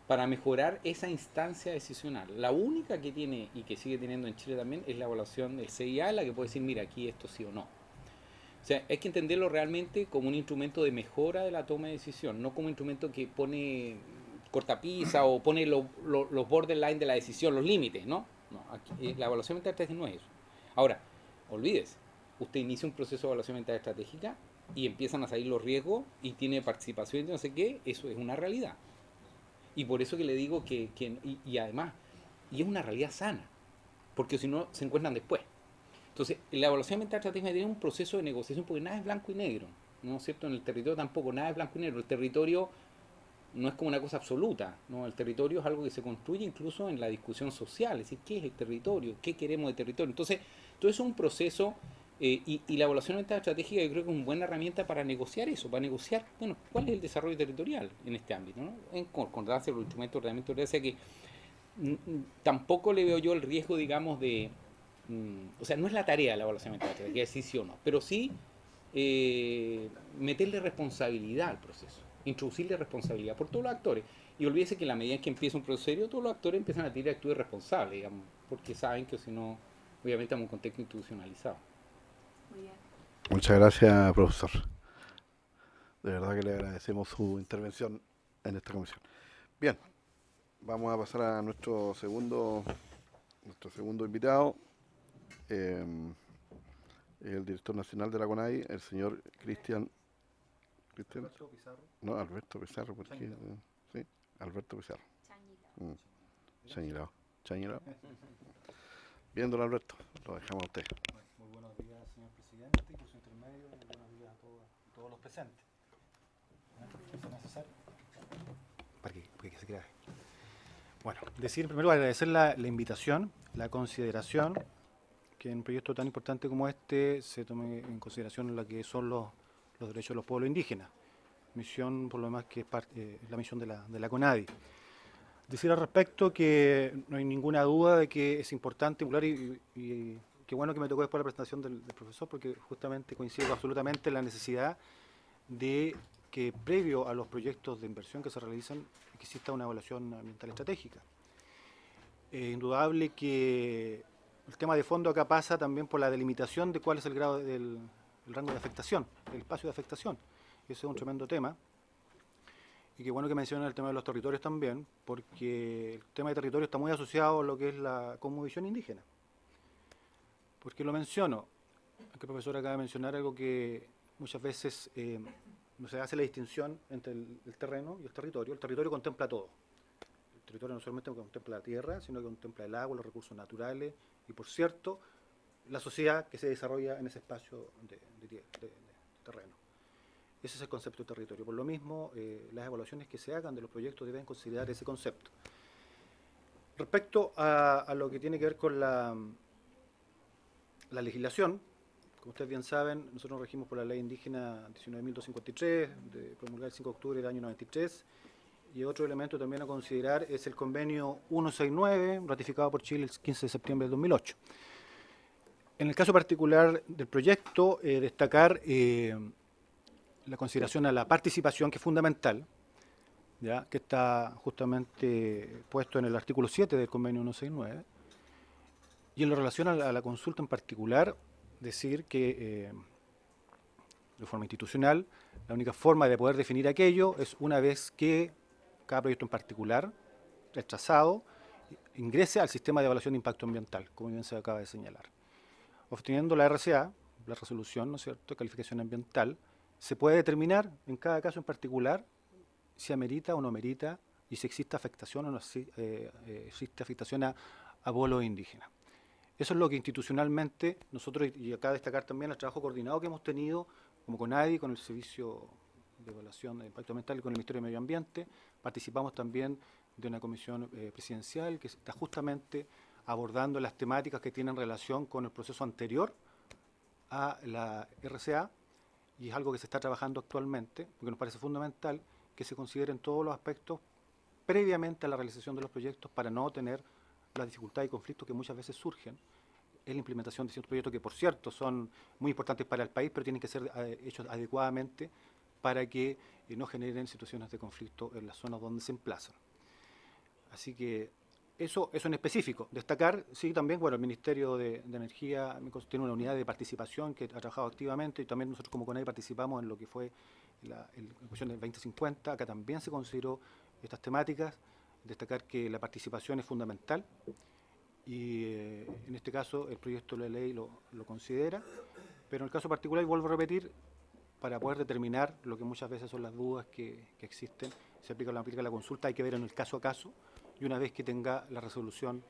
para mejorar esa instancia decisional. La única que tiene y que sigue teniendo en Chile también es la evaluación del CIA, la que puede decir, mira, aquí esto sí o no. O sea, hay que entenderlo realmente como un instrumento de mejora de la toma de decisión, no como un instrumento que pone cortapisa o pone los borderline de la decisión, los límites, ¿no? No, aquí, la evaluación ambiental estratégica no es eso. Ahora, olvídese, usted inicia un proceso de evaluación ambiental estratégica y empiezan a salir los riesgos y tiene participación y no sé qué, eso es una realidad. Y por eso que le digo y además, y es una realidad sana, porque si no, se encuentran después. Entonces, la evaluación ambiental estratégica tiene un proceso de negociación porque nada es blanco y negro, ¿no es cierto? En el territorio tampoco, nada es blanco y negro. El territorio no es como una cosa absoluta, ¿no? El territorio es algo que se construye incluso en la discusión social, es decir, ¿qué es el territorio? ¿Qué queremos de territorio? Entonces, todo eso es un proceso y la evaluación ambiental estratégica yo creo que es una buena herramienta para negociar eso, para negociar, bueno, cuál es el desarrollo territorial en este ámbito, ¿no? En concordancia con los instrumentos de ordenamiento territorial, o sea que tampoco le veo yo el riesgo, digamos, o sea, no es la tarea de la evaluación ambiental estratégica, decir sí o no, pero sí meterle responsabilidad al proceso, introducirle responsabilidad por todos los actores. Y olvídese que en la medida en que empieza un proceso serio, todos los actores empiezan a tener actitudes responsables, digamos, porque saben que si no, obviamente estamos en un contexto institucionalizado. Muy bien. Muchas gracias, profesor. De verdad que le agradecemos su intervención en esta comisión. Bien, vamos a pasar a nuestro segundo invitado, el director nacional de la CONADI, el señor Cristian. Alberto Pizarro. No, Alberto Pizarro, ¿por qué? Sí, Alberto Pizarro. Chañilao. Bien, don Alberto, lo dejamos a usted. Muy buenos días, señor presidente, y por su intermedio, y buenos días a todos los presentes. ¿Es necesario? Para que se grabe. Bueno, decir primero agradecer la invitación, la consideración, que en un proyecto tan importante como este se tome en consideración lo que son los derechos de los pueblos indígenas. Misión, por lo demás, que es la misión de la CONADI. Decir al respecto que no hay ninguna duda de que es importante y qué bueno que me tocó después la presentación del profesor, porque justamente coincido absolutamente en la necesidad de que previo a los proyectos de inversión que se realizan exista una evaluación ambiental estratégica. Indudable que el tema de fondo acá pasa también por la delimitación de cuál es el grado del rango de afectación, el espacio de afectación. Ese es un tremendo tema. Y qué bueno que mencionan el tema de los territorios también, porque el tema de territorio está muy asociado a lo que es la cosmovisión indígena. ¿Por qué lo menciono? El profesor acaba de mencionar algo que muchas veces no se hace la distinción entre el terreno y el territorio. El territorio contempla todo. El territorio no solamente contempla la tierra, sino que contempla el agua, los recursos naturales y, por cierto, la sociedad que se desarrolla en ese espacio de terreno. Ese es el concepto de territorio. Por lo mismo, las evaluaciones que se hagan de los proyectos deben considerar ese concepto. Respecto a lo que tiene que ver con la legislación, como ustedes bien saben, nosotros nos regimos por la Ley Indígena 19.253, promulgada el 5 de octubre del año 93, y otro elemento también a considerar es el convenio 169, ratificado por Chile el 15 de septiembre del 2008. En el caso particular del proyecto, destacar la consideración a la participación, que es fundamental, ¿ya? Que está justamente puesto en el artículo 7 del convenio 169, y en relación a la consulta en particular, decir que de forma institucional, la única forma de poder definir aquello es una vez que cada proyecto en particular, rechazado, ingrese al sistema de evaluación de impacto ambiental, como bien se acaba de señalar. Obteniendo la RCA, la resolución, ¿no es cierto?, de calificación ambiental, se puede determinar en cada caso en particular si amerita o no amerita y si existe afectación o no existe afectación a pueblos indígenas. Eso es lo que institucionalmente nosotros, y acá destacar también el trabajo coordinado que hemos tenido como CONADI, con el Servicio de Evaluación de Impacto Ambiental y con el Ministerio de Medio Ambiente. Participamos también de una comisión presidencial que está justamente abordando las temáticas que tienen relación con el proceso anterior a la RCA, y es algo que se está trabajando actualmente, porque nos parece fundamental que se consideren todos los aspectos previamente a la realización de los proyectos para no tener las dificultades y conflictos que muchas veces surgen en la implementación de ciertos proyectos que, por cierto, son muy importantes para el país, pero tienen que ser hechos adecuadamente para que no generen situaciones de conflicto en las zonas donde se emplazan. Así que eso en específico. Destacar, sí, también, bueno, el Ministerio de Energía tiene una unidad de participación que ha trabajado activamente, y también nosotros como CONADI participamos en lo que fue la cuestión del 2050. Acá también se consideró estas temáticas. Destacar que la participación es fundamental y en este caso el proyecto de ley lo considera, pero en el caso particular, y vuelvo a repetir, para poder determinar lo que muchas veces son las dudas que existen, se aplica o no aplica la consulta, hay que ver en el caso a caso, y una vez que tenga la resolución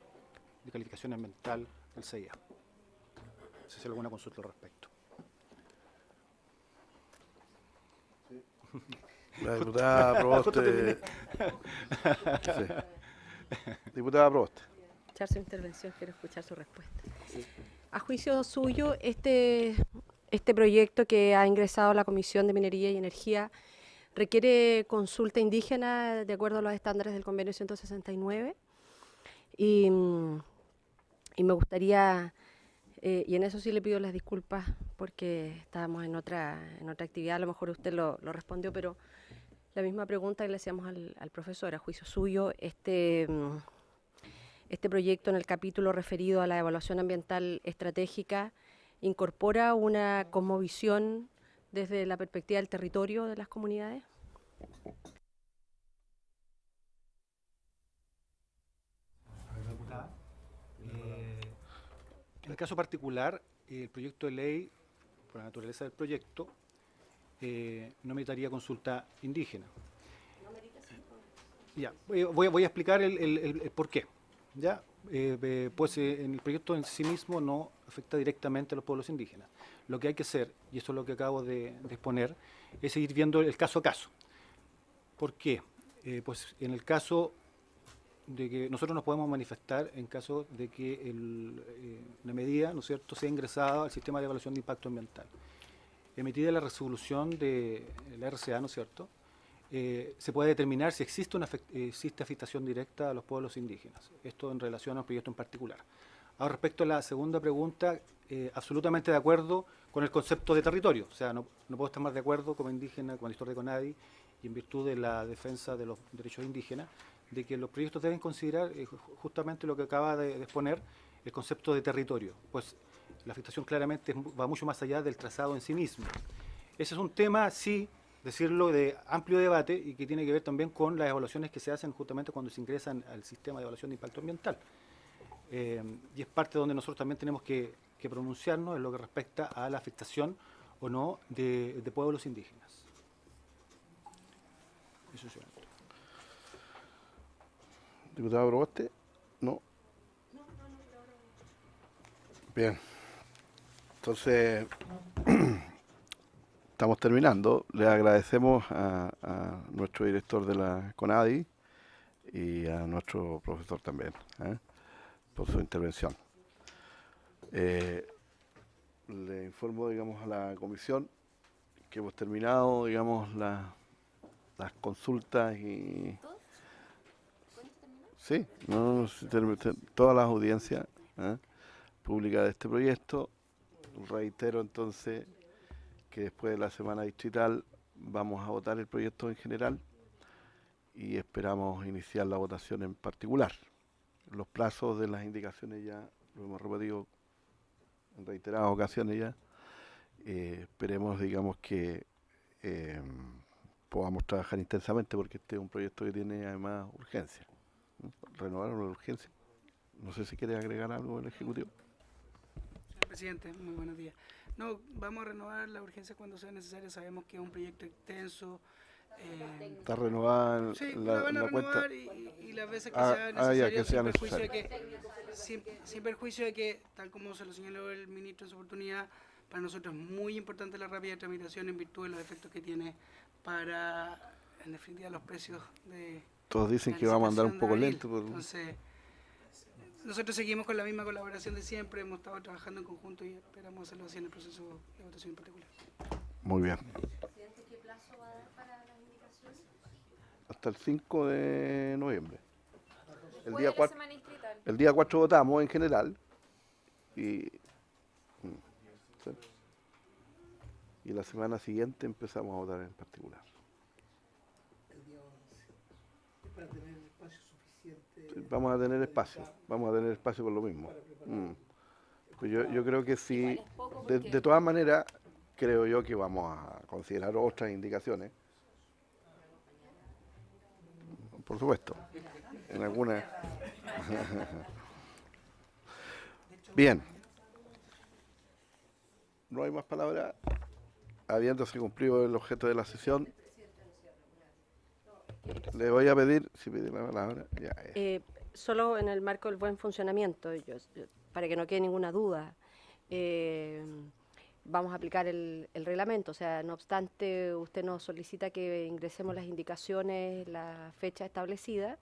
de calificación ambiental del CIA. Si hace alguna consulta al respecto. La diputada Proboste. Sí. Diputada Proboste. Escuchar su intervención, quiero escuchar su respuesta. Sí. A juicio suyo, este proyecto que ha ingresado a la Comisión de Minería y Energía requiere consulta indígena de acuerdo a los estándares del Convenio 169, y me gustaría, y en eso sí le pido las disculpas porque estábamos en otra actividad, a lo mejor usted lo respondió, pero la misma pregunta que le hacíamos al profesor. A juicio suyo, este proyecto, en el capítulo referido a la evaluación ambiental estratégica, incorpora una cosmovisión desde la perspectiva del territorio de las comunidades. En el caso particular, el proyecto de ley, por la naturaleza del proyecto, no meritaría consulta indígena. Ya, voy a explicar el por qué. ¿Ya? Pues en el proyecto en sí mismo no afecta directamente a los pueblos indígenas. Lo que hay que hacer, y eso es lo que acabo de exponer, es ir viendo el caso a caso. ¿Por qué? Pues en el caso de que nosotros nos podemos manifestar en caso de que la medida, ¿no es cierto?, sea ingresada al sistema de evaluación de impacto ambiental. Emitida la resolución de la RCA, ¿no es cierto?, se puede determinar si existe afectación directa a los pueblos indígenas. Esto en relación al proyecto en particular. Ahora, respecto a la segunda pregunta, absolutamente de acuerdo con el concepto de territorio. O sea, no puedo estar más de acuerdo como indígena, como director de CONADI, y en virtud de la defensa de los derechos indígenas, de que los proyectos deben considerar justamente lo que acaba de exponer, el concepto de territorio. Pues la afectación claramente va mucho más allá del trazado en sí mismo. Ese es un tema, sí, decirlo, de amplio debate, y que tiene que ver también con las evaluaciones que se hacen justamente cuando se ingresan al sistema de evaluación de impacto ambiental. Y es parte donde nosotros también tenemos que pronunciarnos en lo que respecta a la afectación o no de pueblos indígenas. Eso es. ¿Diputado Proboste? No. Bien. Entonces, estamos terminando. Le agradecemos a nuestro director de la CONADI y a nuestro profesor también por su intervención. Le informo, digamos, a la comisión que hemos terminado, digamos, las consultas y... Sí, todas las audiencias públicas de este proyecto. Reitero entonces que después de la semana distrital vamos a votar el proyecto en general y esperamos iniciar la votación en particular. Los plazos de las indicaciones ya lo hemos repetido en reiteradas ocasiones ya. Esperemos, digamos, que podamos trabajar intensamente, porque este es un proyecto que tiene además urgencia. ¿Renovaron la urgencia? No sé si quiere agregar algo el Ejecutivo. Señor presidente, muy buenos días. No, vamos a renovar la urgencia cuando sea necesario. Sabemos que es un proyecto extenso. Está renovada Sí, la, la van a la cuenta. renovar y las veces que Ah, sea ya, necesario, que sea sin perjuicio de necesario. sin perjuicio de que, tal como se lo señaló el ministro en su oportunidad, para nosotros es muy importante la rápida tramitación en virtud de los efectos que tiene para, en definitiva, los precios de Todos dicen la que vamos a andar un licitación de poco abril. lento. Entonces, nosotros seguimos con la misma colaboración de siempre, hemos estado trabajando en conjunto y esperamos hacerlo así en el proceso de votación en particular. Muy bien. ¿Qué plazo va a dar para las indicaciones? Hasta el 5 de noviembre. El Después día de la 4, semana distrital. el día 4 votamos en general. Y, sí. Y la semana siguiente empezamos a votar en particular. El día 11. Para tener espacio suficiente. Vamos a tener espacio por lo mismo. Pues yo creo que sí, Igual es poco de porque- todas maneras, creo yo que vamos a considerar otras indicaciones. Por supuesto, en algunas. Bien. No hay más palabras. Habiéndose cumplido el objeto de la sesión, le voy a pedir, si pide la palabra, ya es. Solo en el marco del buen funcionamiento, para que no quede ninguna duda, vamos a aplicar el reglamento. O sea, no obstante, usted nos solicita que ingresemos las indicaciones, la fecha establecida,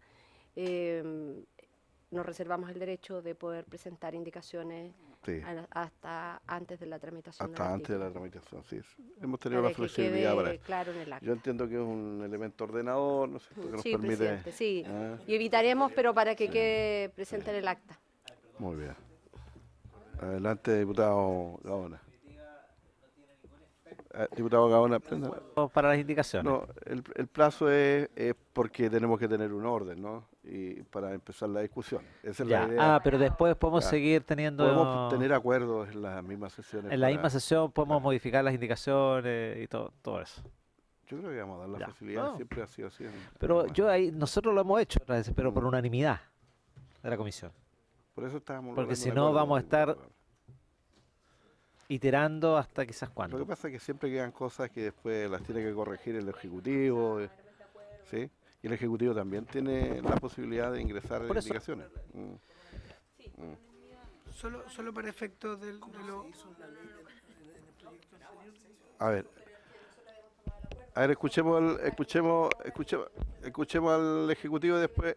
nos reservamos el derecho de poder presentar indicaciones Sí, hasta antes de la tramitación del hasta antes de la artículo, tramitación, sí. Hemos tenido para la que flexibilidad para quede esto. claro en el acta. Yo entiendo que es un elemento ordenador, ¿no es cierto?, que nos Sí, permite. presidente, sí. Ah, Y evitaremos, pero para que quede presente en el acta. muy bien. Adelante, diputado Gaona. Diputado Gaona, préndala. Para las indicaciones. No, el plazo es porque tenemos que tener un orden, ¿no? Y para empezar la discusión. Esa es Ya. la idea. Pero después podemos Ya. seguir teniendo... Podemos tener acuerdos en las mismas sesiones. En la para- misma sesión podemos modificar las indicaciones y todo eso. Yo creo que vamos a dar la Ya. facilidad, No. siempre ha sido así. Pero nosotros lo hemos hecho otras veces, pero por Mm. unanimidad de la comisión. Por eso estábamos Porque logrando si un no acuerdo, vamos a estar diputado. iterando hasta quizás Lo que cuándo. pasa es que siempre quedan cosas que después las tiene que corregir el Ejecutivo, ¿sí? Y el Ejecutivo también tiene la posibilidad de ingresar Por eso. indicaciones. Solo para efectos de lo... A ver, escuchemos al Ejecutivo y después,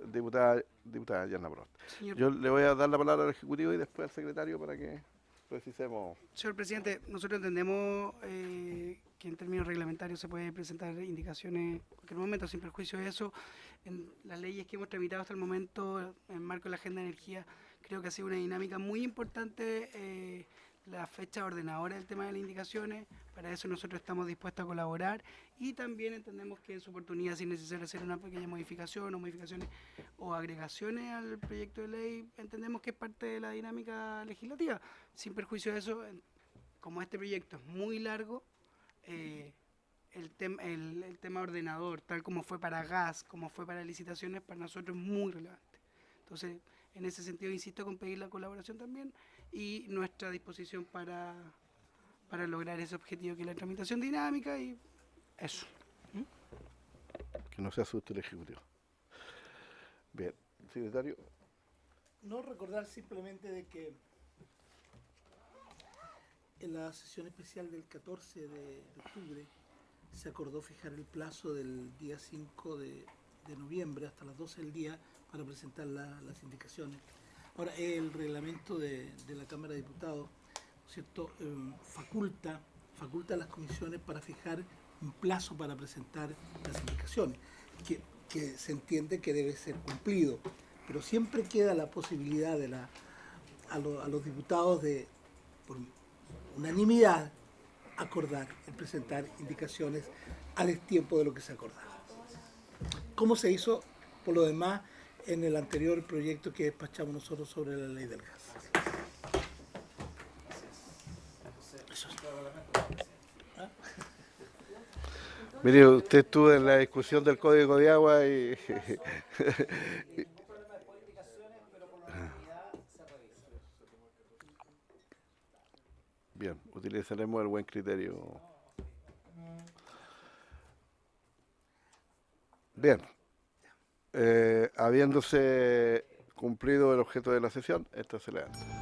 diputada Yana Prost. Señor, Yo le voy a dar la palabra al Ejecutivo y después al secretario para que precisemos. señor presidente, nosotros entendemos que en términos reglamentarios se puede presentar indicaciones en cualquier momento, sin perjuicio de eso. En las leyes que hemos tramitado hasta el momento, en el marco de la Agenda de Energía, creo que ha sido una dinámica muy importante la fecha ordenadora del tema de las indicaciones. Para eso nosotros estamos dispuestos a colaborar y también entendemos que en su oportunidad, si es necesario hacer una pequeña modificación o modificaciones o agregaciones al proyecto de ley, entendemos que es parte de la dinámica legislativa. Sin perjuicio de eso, como este proyecto es muy largo, el tema ordenador, tal como fue para gas, como fue para licitaciones, para nosotros es muy relevante. Entonces, en ese sentido, insisto con pedir la colaboración también y nuestra disposición para lograr ese objetivo que es la tramitación dinámica y eso. Que no se asuste el Ejecutivo. Bien, secretario. No recordar simplemente de que en la sesión especial del 14 de octubre se acordó fijar el plazo del día 5 de noviembre hasta las 12 del día para presentar las indicaciones. Ahora, el reglamento de la Cámara de Diputados, ¿cierto? Faculta a las comisiones para fijar un plazo para presentar las indicaciones, que se entiende que debe ser cumplido, pero siempre queda la posibilidad a los diputados de, por unanimidad, acordar el presentar indicaciones a destiempo de lo que se acordaba. ¿Cómo se hizo, por lo demás, en el anterior proyecto que despachamos nosotros sobre la ley del gas? Eso es. Mire, usted estuvo en la discusión del Código de Agua y... Bien, utilizaremos el buen criterio. Bien, habiéndose cumplido el objeto de la sesión, esta se levanta.